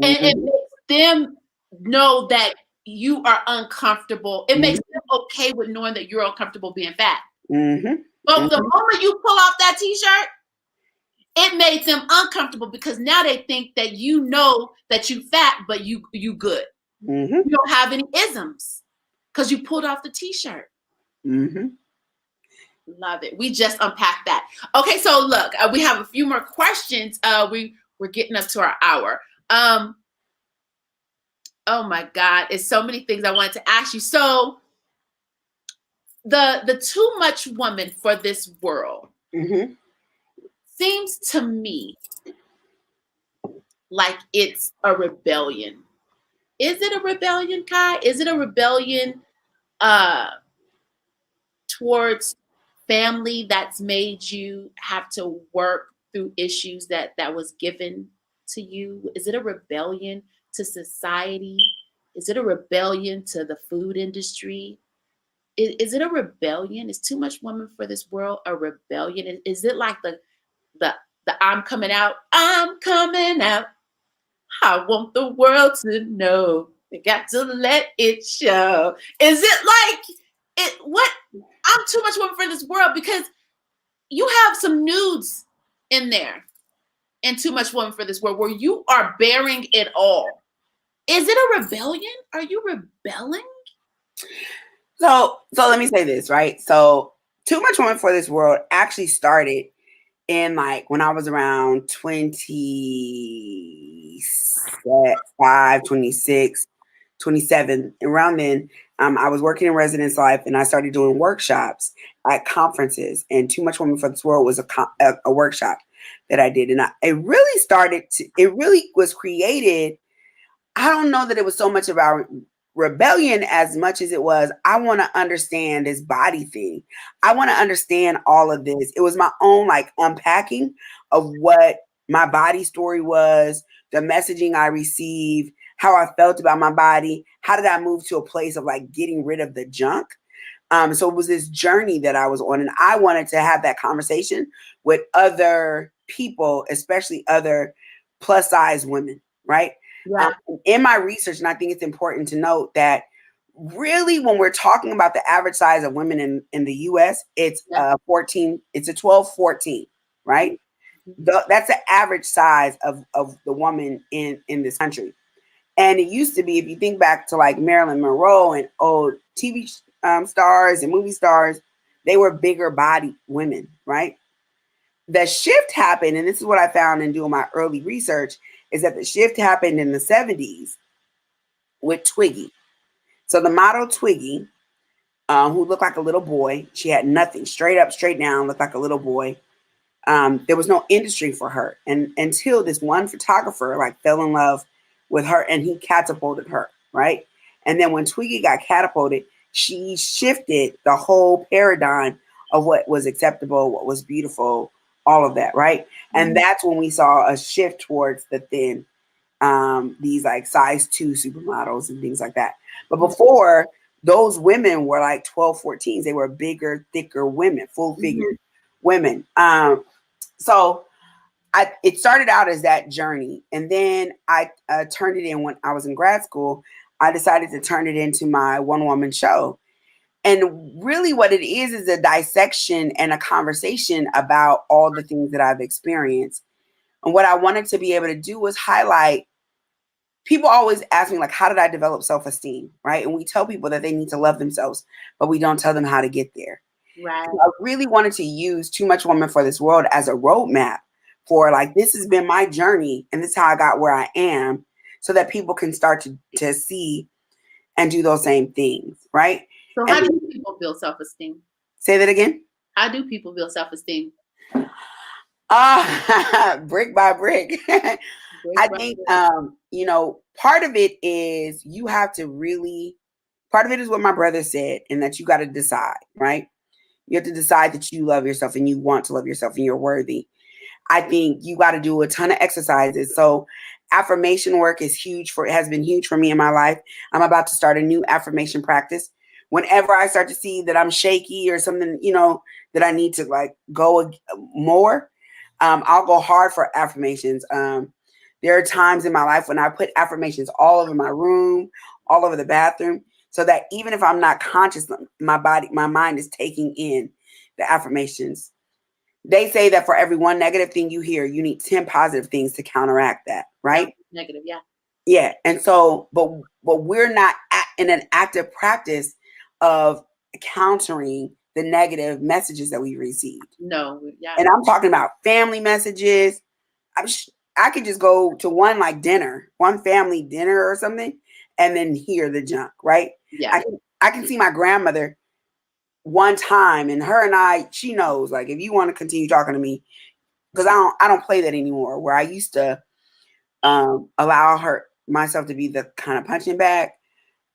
And it Mm-hmm. makes them know that you are uncomfortable. It makes Mm-hmm. them okay with knowing that you're uncomfortable being fat. Mm-hmm. But the Mm-hmm. moment you pull off that t-shirt, it made them uncomfortable because now they think that you know that you fat, but you good. Mm-hmm. You don't have any isms because you pulled off the t-shirt. Mm-hmm. Love it. We just unpacked that. Okay, so look, we have a few more questions. We're getting up to our hour. Oh my God, it's so many things I wanted to ask you. So the too much woman for this world Mm-hmm. seems to me like it's a rebellion. Is it a rebellion, Kai? Is it a rebellion uh towards family that's made you have to work through issues that was given to you? Is it a rebellion to society? Is it a rebellion to the food industry? Is it a rebellion? Is too much woman for this world a rebellion? Is it like the I'm coming out, I'm coming out, I want the world to know, you got to let it show? Is it like it what I'm too much woman for this world? Because you have some nudes in there and too much woman for this world where you are bearing it all. Is it a rebellion? Are you rebelling? So let me say this, right? So Too Much Woman for This World actually started in like when I was around 25, 26, 27, around then. I was working in residence life and I started doing workshops at conferences. And Too Much Woman for This World was a workshop that I did. And it really was created. I don't know that it was so much about rebellion as much as it was, I want to understand this body thing. I want to understand all of this. It was my own like unpacking of what my body story was, the messaging I received, how I felt about my body. How did I move to a place of like getting rid of the junk? So it was this journey that I was on, and I wanted to have that conversation with other people, especially other plus size women, right? Yeah. In my research, and I think it's important to note that really when we're talking about the average size of women in the US, it's 14, it's a 12, 14, right? That's the average size of the woman in this country. And it used to be, if you think back to like Marilyn Monroe and old TV stars and movie stars, they were bigger body women, right? The shift happened, and this is what I found in doing my early research, is that the shift happened in the 70s with Twiggy. So the model Twiggy, who looked like a little boy, she had nothing, straight up, straight down, looked like a little boy. There was no industry for her, and until this one photographer like fell in love with her, and he catapulted her, right? And then when Twiggy got catapulted, she shifted the whole paradigm of what was acceptable, what was beautiful, all of that, right? And that's when we saw a shift towards the thin, these like size 2 supermodels and things like that. But before, those women were like 12, 14s. They were bigger, thicker women, full figured women. So it started out as that journey, and then I turned it in when I was in grad school. I decided to turn it into my one woman show. And really, what it is a dissection and a conversation about all the things that I've experienced. And what I wanted to be able to do was highlight. People always ask me, like, how did I develop self esteem? Right. And we tell people that they need to love themselves, but we don't tell them how to get there. Right. I really wanted to use Too Much Woman for This World as a roadmap for, like, this has been my journey and this is how I got where I am, so that people can start to see and do those same things. Right. So how do people build self-esteem? Say that again. How do people build self-esteem? Brick by brick. I think, part of it is you have to really, part of it is what my brother said, and that you got to decide, right? You have to decide that you love yourself and you want to love yourself and you're worthy. I think you got to do a ton of exercises. So affirmation work has been huge for me in my life. I'm about to start a new affirmation practice. Whenever I start to see that I'm shaky or something, that I need to, like, go more, I'll go hard for affirmations. There are times in my life when I put affirmations all over my room, all over the bathroom, so that even if I'm not conscious, my mind is taking in the affirmations. They say that for every one negative thing you hear, you need 10 positive things to counteract that, right? Negative, yeah. Yeah. And so, but we're not in an active practice of countering the negative messages that we received. No, yeah. And I'm talking about family messages. I could just go to one, like, one family dinner or something, and then hear the junk, right? Yeah. I can see my grandmother one time, and her and I, she knows, like, if you want to continue talking to me, because I don't play that anymore. Where I used to allow myself to be the kind of punching bag.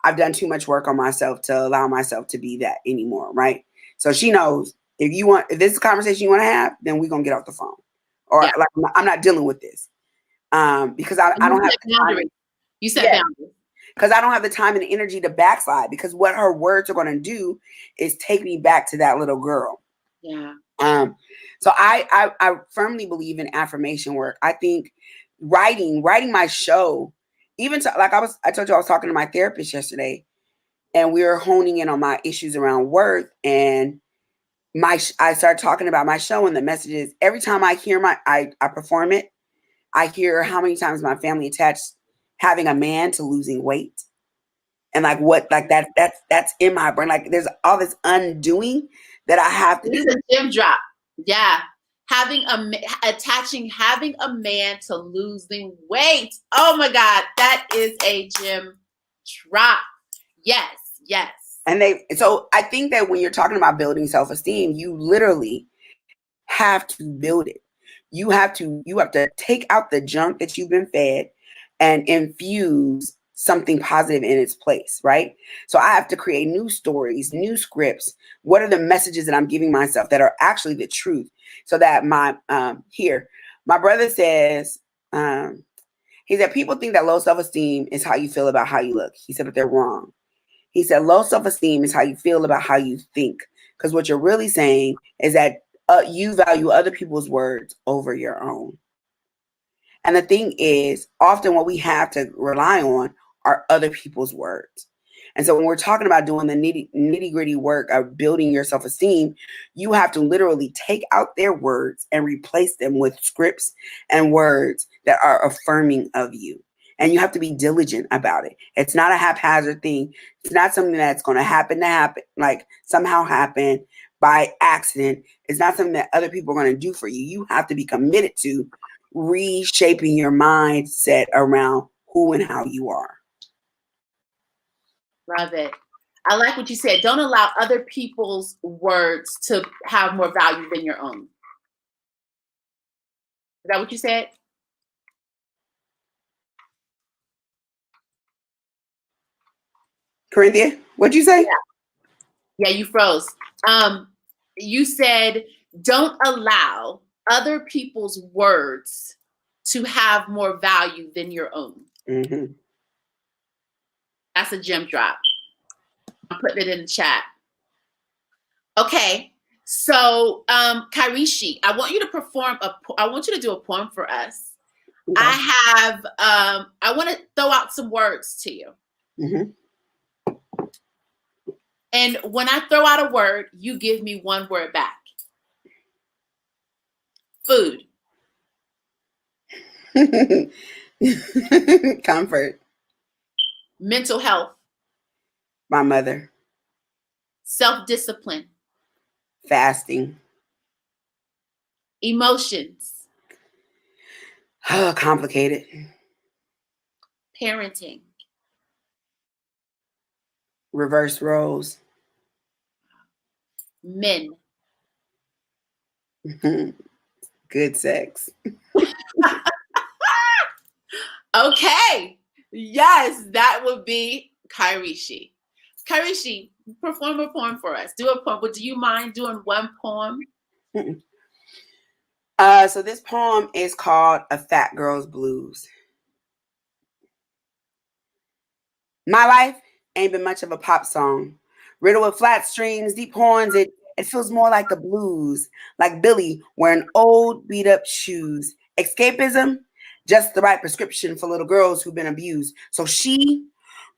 I've done too much work on myself to allow myself to be that anymore, right? So she knows, if this is a conversation you want to have, then we're gonna get off the phone, or like, I'm not dealing with this, because I don't have the time. You set boundaries. Because I don't have the time and the energy to backslide, because what her words are going to do is take me back to that little girl. Yeah. So I firmly believe in affirmation work. I think writing my show, even I told you I was talking to my therapist yesterday, and we were honing in on my issues around worth, and I started talking about my show and the messages. Every time I hear I perform it, I hear how many times my family attached having a man to losing weight. And that's in my brain. Like, there's all this undoing that I have to do. This is a gem drop. Yeah. Having a man to losing weight. Oh my God. That is a gem drop. Yes. Yes. So I think that when you're talking about building self-esteem, you literally have to build it. You have to take out the junk that you've been fed and infuse something positive in its place, right? So I have to create new stories, new scripts. What are the messages that I'm giving myself that are actually the truth? So that my brother says, he said, people think that low self-esteem is how you feel about how you look. He said, but they're wrong. He said, low self-esteem is how you feel about how you think. Because what you're really saying is that you value other people's words over your own. And the thing is, often what we have to rely on are other people's words. And so when we're talking about doing the nitty gritty work of building your self-esteem, you have to literally take out their words and replace them with scripts and words that are affirming of you. And you have to be diligent about it. It's not a haphazard thing. It's not something that's going to happen, like somehow happen by accident. It's not something that other people are going to do for you. You have to be committed to reshaping your mindset around who and how you are. Love it. I like what you said. Don't allow other people's words to have more value than your own. Is that what you said? Corinthia, what'd you say? Yeah, you froze. You said, don't allow other people's words to have more value than your own. Mm-hmm. That's a gem drop. I'm putting it in the chat. Okay, So, Kairishi, I want you to I want you to do a poem for us. Okay. I want to throw out some words to you. Mm-hmm. And when I throw out a word, you give me one word back. Food, Comfort. mental health, My mother. self-discipline, Fasting. emotions, Complicated. parenting, Reverse roles. men. Good sex. Okay. Yes, that would be Kairishi. Kairishi, perform a poem for us. Do a poem. But do you mind doing one poem? So this poem is called A Fat Girl's Blues. My life ain't been much of a pop song. Riddled with flat strings, deep horns, it feels more like the blues, like Billy wearing old beat up shoes. Escapism, just the right prescription for little girls who've been abused. So she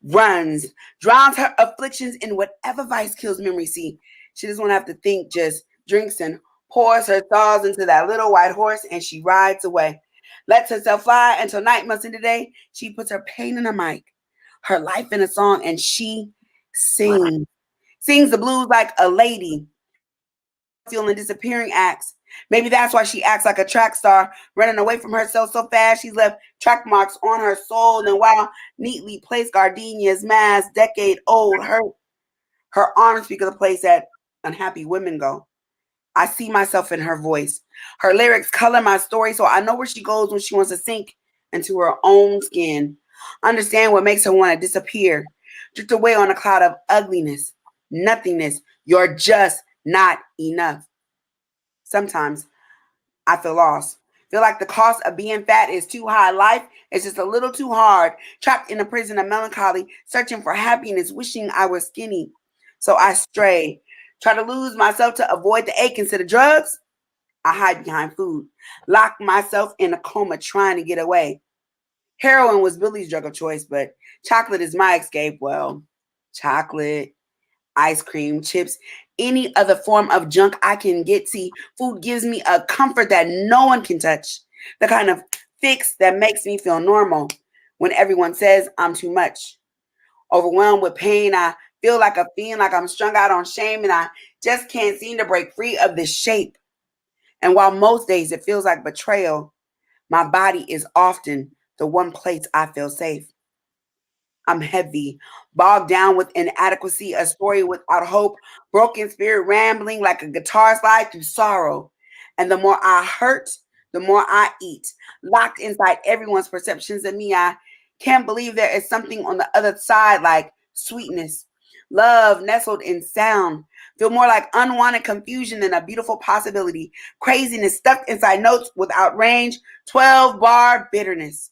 runs, drowns her afflictions in whatever vice kills memory. See, she doesn't want to have to think, just drinks and pours her thoughts into that little white horse and she rides away. Lets herself fly until night must end today. She puts her pain in a mic, her life in a song, and she sings. Sings the blues like a lady, feeling disappearing acts. Maybe that's why she acts like a track star, running away from herself so fast she's left track marks on her soul. And while neatly placed gardenias, mass, decade old, her arms speak of the place that unhappy women go. I see myself in her voice. Her lyrics color my story, so I know where she goes when she wants to sink into her own skin. Understand what makes her want to disappear. Drift away on a cloud of ugliness, nothingness. You're just not enough. Sometimes I feel lost. Feel like the cost of being fat is too high. Life is just a little too hard. Trapped in a prison of melancholy, searching for happiness, wishing I was skinny. So I stray. Try to lose myself to avoid the ache instead of drugs. I hide behind food. Lock myself in a coma trying to get away. Heroin was Billy's drug of choice, but chocolate is my escape. Well, chocolate, ice cream, chips, any other form of junk I can get. See, food gives me a comfort that no one can touch. The kind of fix that makes me feel normal when everyone says I'm too much. Overwhelmed with pain, I feel like a fiend, like I'm strung out on shame, and I just can't seem to break free of this shape. And while most days it feels like betrayal, my body is often the one place I feel safe. I'm heavy, bogged down with inadequacy, a story without hope, broken spirit rambling like a guitar slide through sorrow. And the more I hurt, the more I eat, locked inside everyone's perceptions of me. I can't believe there is something on the other side like sweetness, love nestled in sound. Feel more like unwanted confusion than a beautiful possibility. Craziness stuffed inside notes without range, 12 bar bitterness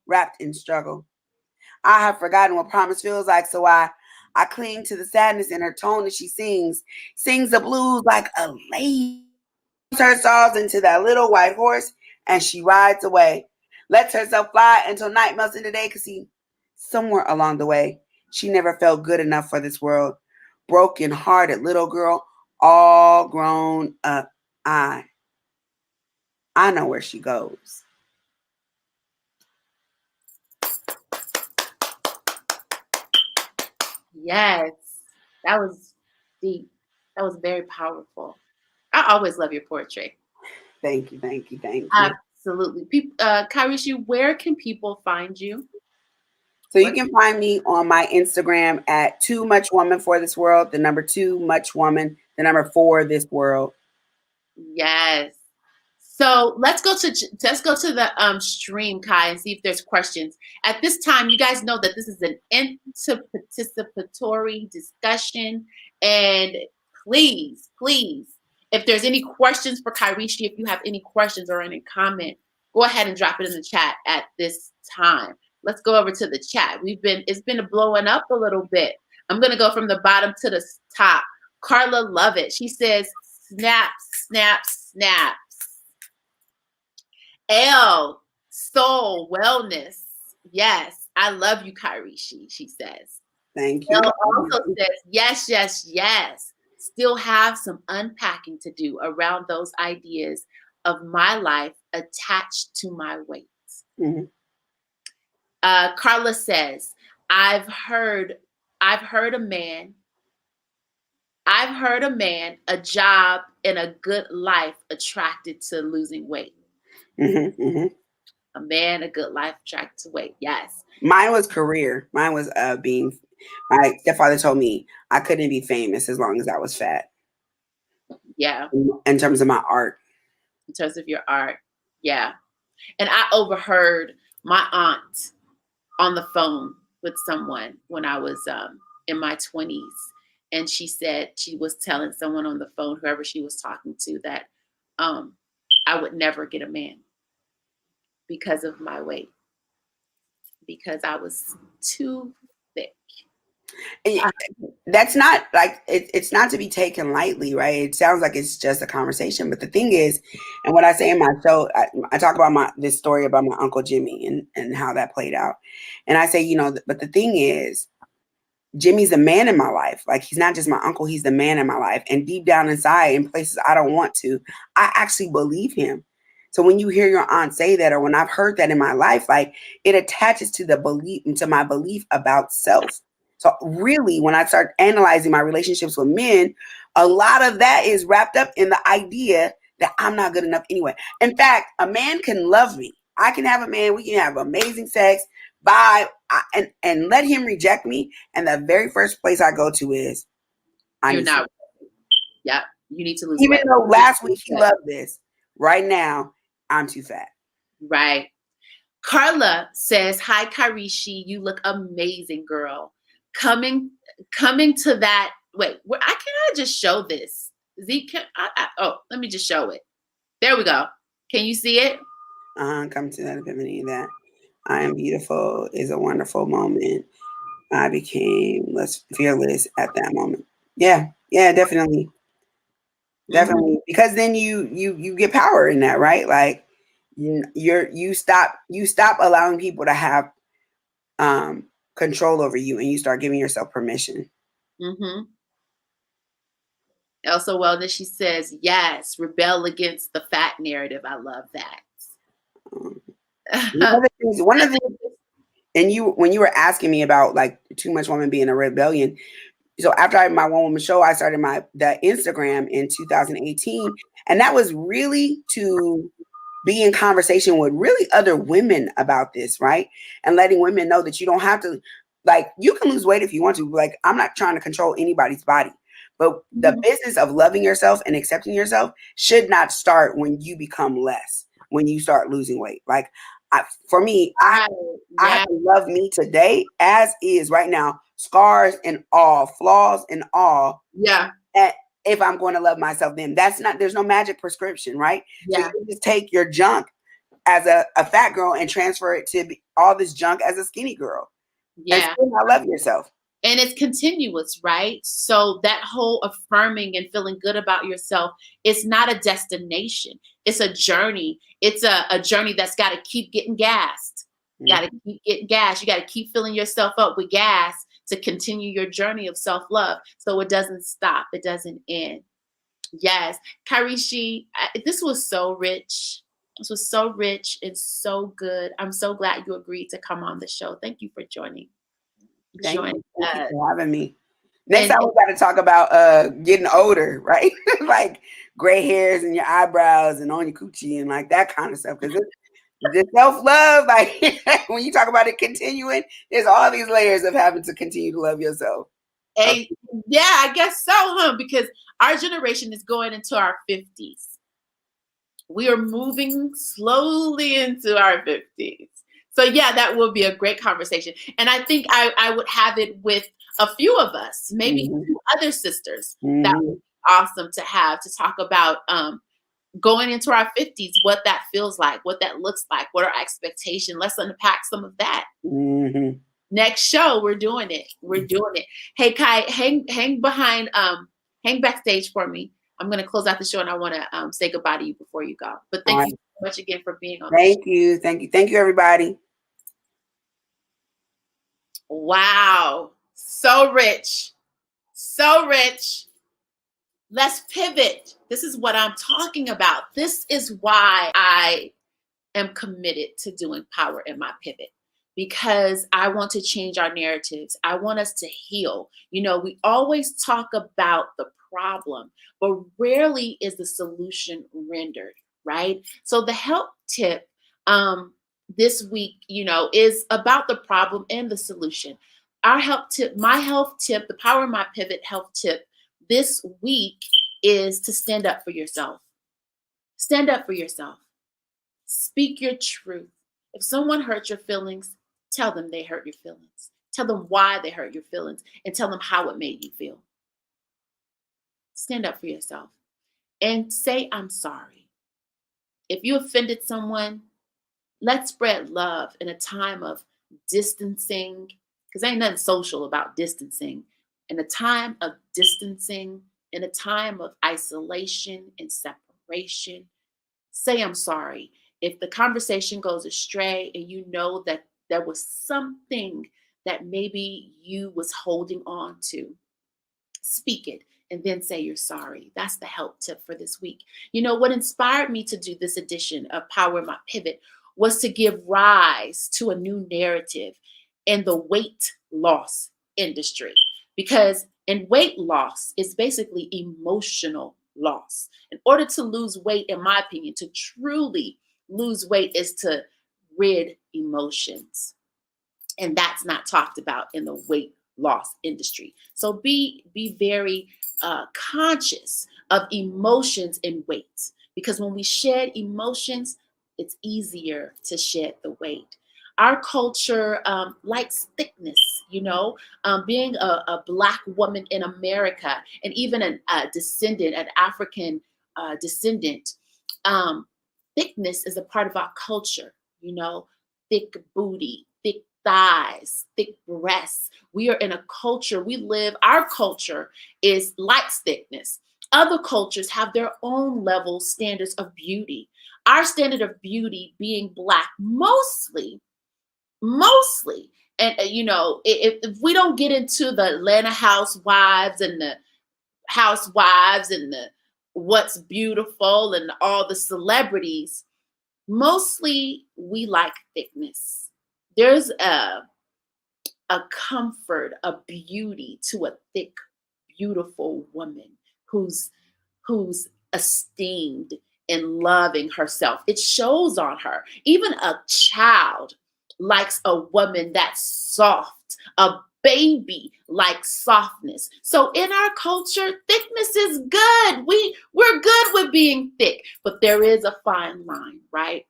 wrapped in struggle. I have forgotten what promise feels like, so I cling to the sadness in her tone as she sings the blues like a lady. Her saws into that little white horse, and she rides away. Lets herself fly until night melts into day, cause see, somewhere along the way, she never felt good enough for this world. Broken hearted little girl, all grown up. I I know where she goes. Yes, that was deep. That was very powerful. I always love your poetry. Thank you, thank you, thank you. Absolutely. Kairishi, where can people find you? So you can find me on my Instagram at too much woman for this world, the number two much woman, the number four this world. Yes. So let's go to the stream, Kai, and see if there's questions. At this time, you guys know that this is an inter-participatory discussion, and please, if there's any questions for Kairishi, if you have any questions or any comment, go ahead and drop it in the chat at this time. Let's go over to the chat. It's been blowing up a little bit. I'm gonna go from the bottom to the top. Carla Lovett. She says, Snaps, snaps, snaps. L, soul, wellness. Yes, I love you, Kyrie, she says. Thank L you. also says, yes, yes, yes. Still have some unpacking to do around those ideas of my life attached to my weight. Mm-hmm. Carla says, I've heard a man, a job, and a good life attracted to losing weight. Mm-hmm. Mm-hmm. A man, a good life attracted to weight. Yes. Mine was career. Mine was being. My stepfather told me I couldn't be famous as long as I was fat. Yeah. In terms of my art. In terms of your art. Yeah. And I overheard my aunt on the phone with someone when I was in my 20s. And she said she was telling someone on the phone, whoever she was talking to, that I would never get a man because of my weight, because I was too thick. That's not like it's not to be taken lightly, right? It sounds like it's just a conversation, but the thing is, and what I say in my show, I talk about this story about my uncle Jimmy and how that played out, and I say, but the thing is, Jimmy's the man in my life. Like, he's not just my uncle, he's the man in my life. And deep down inside, in places I don't want to, I actually believe him. So when you hear your aunt say that, or when I've heard that in my life, like, it attaches to my belief about self. So really, when I start analyzing my relationships with men, a lot of that is wrapped up in the idea that I'm not good enough anyway. In fact, a man can love me. I can have a man, we can have amazing sex, and let him reject me, and the very first place I go to is I You're need to. not. Yep. You need to lose Even weight. though last week he loved this, right now I'm too fat. Right. Carla says, hi, Karishi. You look amazing, girl. Coming to that. Wait, can I just show this? Z, let me just show it. There we go. Can you see it? Come to that epiphany that I am beautiful is a wonderful moment. I became less fearless at that moment. Yeah, definitely. Definitely. Mm-hmm. Because then you get power in that, right? Like, you stop allowing people to have control over you, and you start giving yourself permission. Mm-hmm. Elsa Wellness, she says, yes, rebel against the fat narrative. I love that. One of the things, and when you were asking me about like too much woman being a rebellion, so after I had my one woman show, I started the Instagram in 2018, and that was really to be in conversation with really other women about this, right? And letting women know that you don't have to, like, you can lose weight if you want to. Like, I'm not trying to control anybody's body, but the business of loving yourself and accepting yourself should not start when you become less, when you start losing weight. Like, for me, I have to love me today as is right now, scars and all, flaws and all. Yeah. And if I'm going to love myself, then there's no magic prescription, right? Yeah. So you just take your junk as a fat girl and transfer it to all this junk as a skinny girl. Yeah. And still not love yourself. And it's continuous, right? So that whole affirming and feeling good about yourself, it's not a destination. It's a journey. It's a journey that's got to keep getting gassed. Got to keep getting gas. You got to keep filling yourself up with gas to continue your journey of self-love. So it doesn't stop. It doesn't end. Yes. Karishi, this was so rich. This was so rich and so good. I'm so glad you agreed to come on the show. Thank you for joining. Thank you for having me. Next time we got to talk about getting older, right? Like gray hairs and your eyebrows and on your coochie and like that kind of stuff. Because the self-love, like when you talk about it continuing, there's all these layers of having to continue to love yourself. Yeah, I guess so, huh? Because our generation is going into our 50s. We are moving slowly into our 50s. So yeah, that will be a great conversation. And I think I would have it with a few of us, maybe two other sisters. That would be awesome to have to talk about going into our 50s, what that feels like, what that looks like, what our expectation. Let's unpack some of that. Mm-hmm. Next show, we're doing it. We're doing it. Hey, Kai, hang behind, hang backstage for me. I'm going to close out the show, and I want to say goodbye to you before you go. But All thank right. you so much again for being on the show. Thank you. Thank you. Thank you, everybody. Wow. So rich. So rich. Let's pivot. This is what I'm talking about. This is why I am committed to doing Power in My Pivot, because I want to change our narratives. I want us to heal. We always talk about the problem, but rarely is the solution rendered, right? So the help tip this week, is about the problem and the solution. Our help tip, my health tip, the Power in My Pivot health tip this week is to stand up for yourself. Stand up for yourself. Speak your truth. If someone hurt your feelings, tell them they hurt your feelings. Tell them why they hurt your feelings, and tell them how it made you feel. Stand up for yourself and say, I'm sorry. If you offended someone, let's spread love in a time of distancing, because ain't nothing social about distancing. In a time of distancing, in a time of isolation and separation, say I'm sorry. If the conversation goes astray and you know that there was something that maybe you was holding on to, speak it and then say you're sorry. That's the help tip for this week. What inspired me to do this edition of Power in My Pivot was to give rise to a new narrative in the weight loss industry. Because in weight loss, it's basically emotional loss. In order to lose weight, in my opinion, to truly lose weight is to rid emotions. And that's not talked about in the weight loss industry. So be very conscious of emotions and weight, because when we shed emotions, it's easier to shed the weight. Our culture likes thickness, being a Black woman in America, and even a descendant, an African descendant. Thickness is a part of our culture, thick booty, thick thighs, thick breasts. We are in a culture, our culture is likes thickness. Other cultures have their own level standards of beauty. Our standard of beauty being Black, mostly, and if we don't get into the Atlanta housewives and the what's beautiful and all the celebrities, mostly we like thickness. There's a comfort, a beauty to a thick, beautiful woman who's esteemed and loving herself. It shows on her. Even a child likes a woman that's soft. A baby likes softness. So in our culture, thickness is good. We're good with being thick, but there is a fine line, right?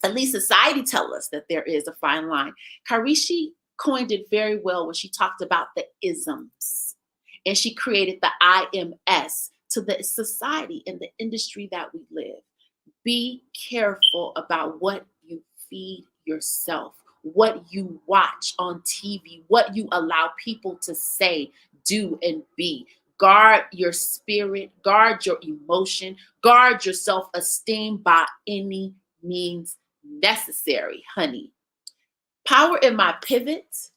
At least society tells us that there is a fine line. Karishi coined it very well when she talked about the isms, and she created the IMS to the society and the industry that we live. Be careful about what you feed yourself, what you watch on TV, what you allow people to say, do, and be. Guard your spirit, guard your emotion, guard your self-esteem by any means necessary, honey. Power in My Pivot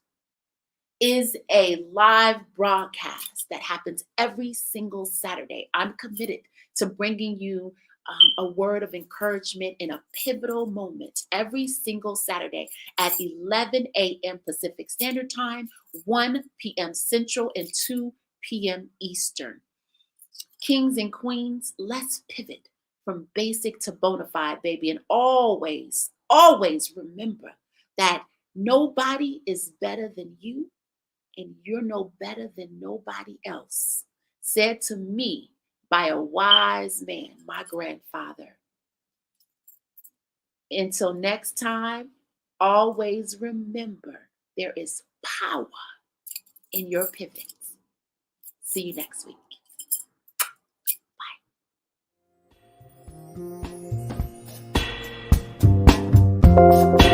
is a live broadcast that happens every single Saturday. I'm committed to bringing you a word of encouragement in a pivotal moment every single Saturday at 11 a.m. Pacific Standard Time, 1 p.m. Central, and 2 p.m. Eastern. Kings and queens, let's pivot from basic to bona fide, baby. And always, always remember that nobody is better than you, and you're no better than nobody else. Said to me by a wise man, my grandfather. Until next time, always remember there is power in your pivots. See you next week. Bye.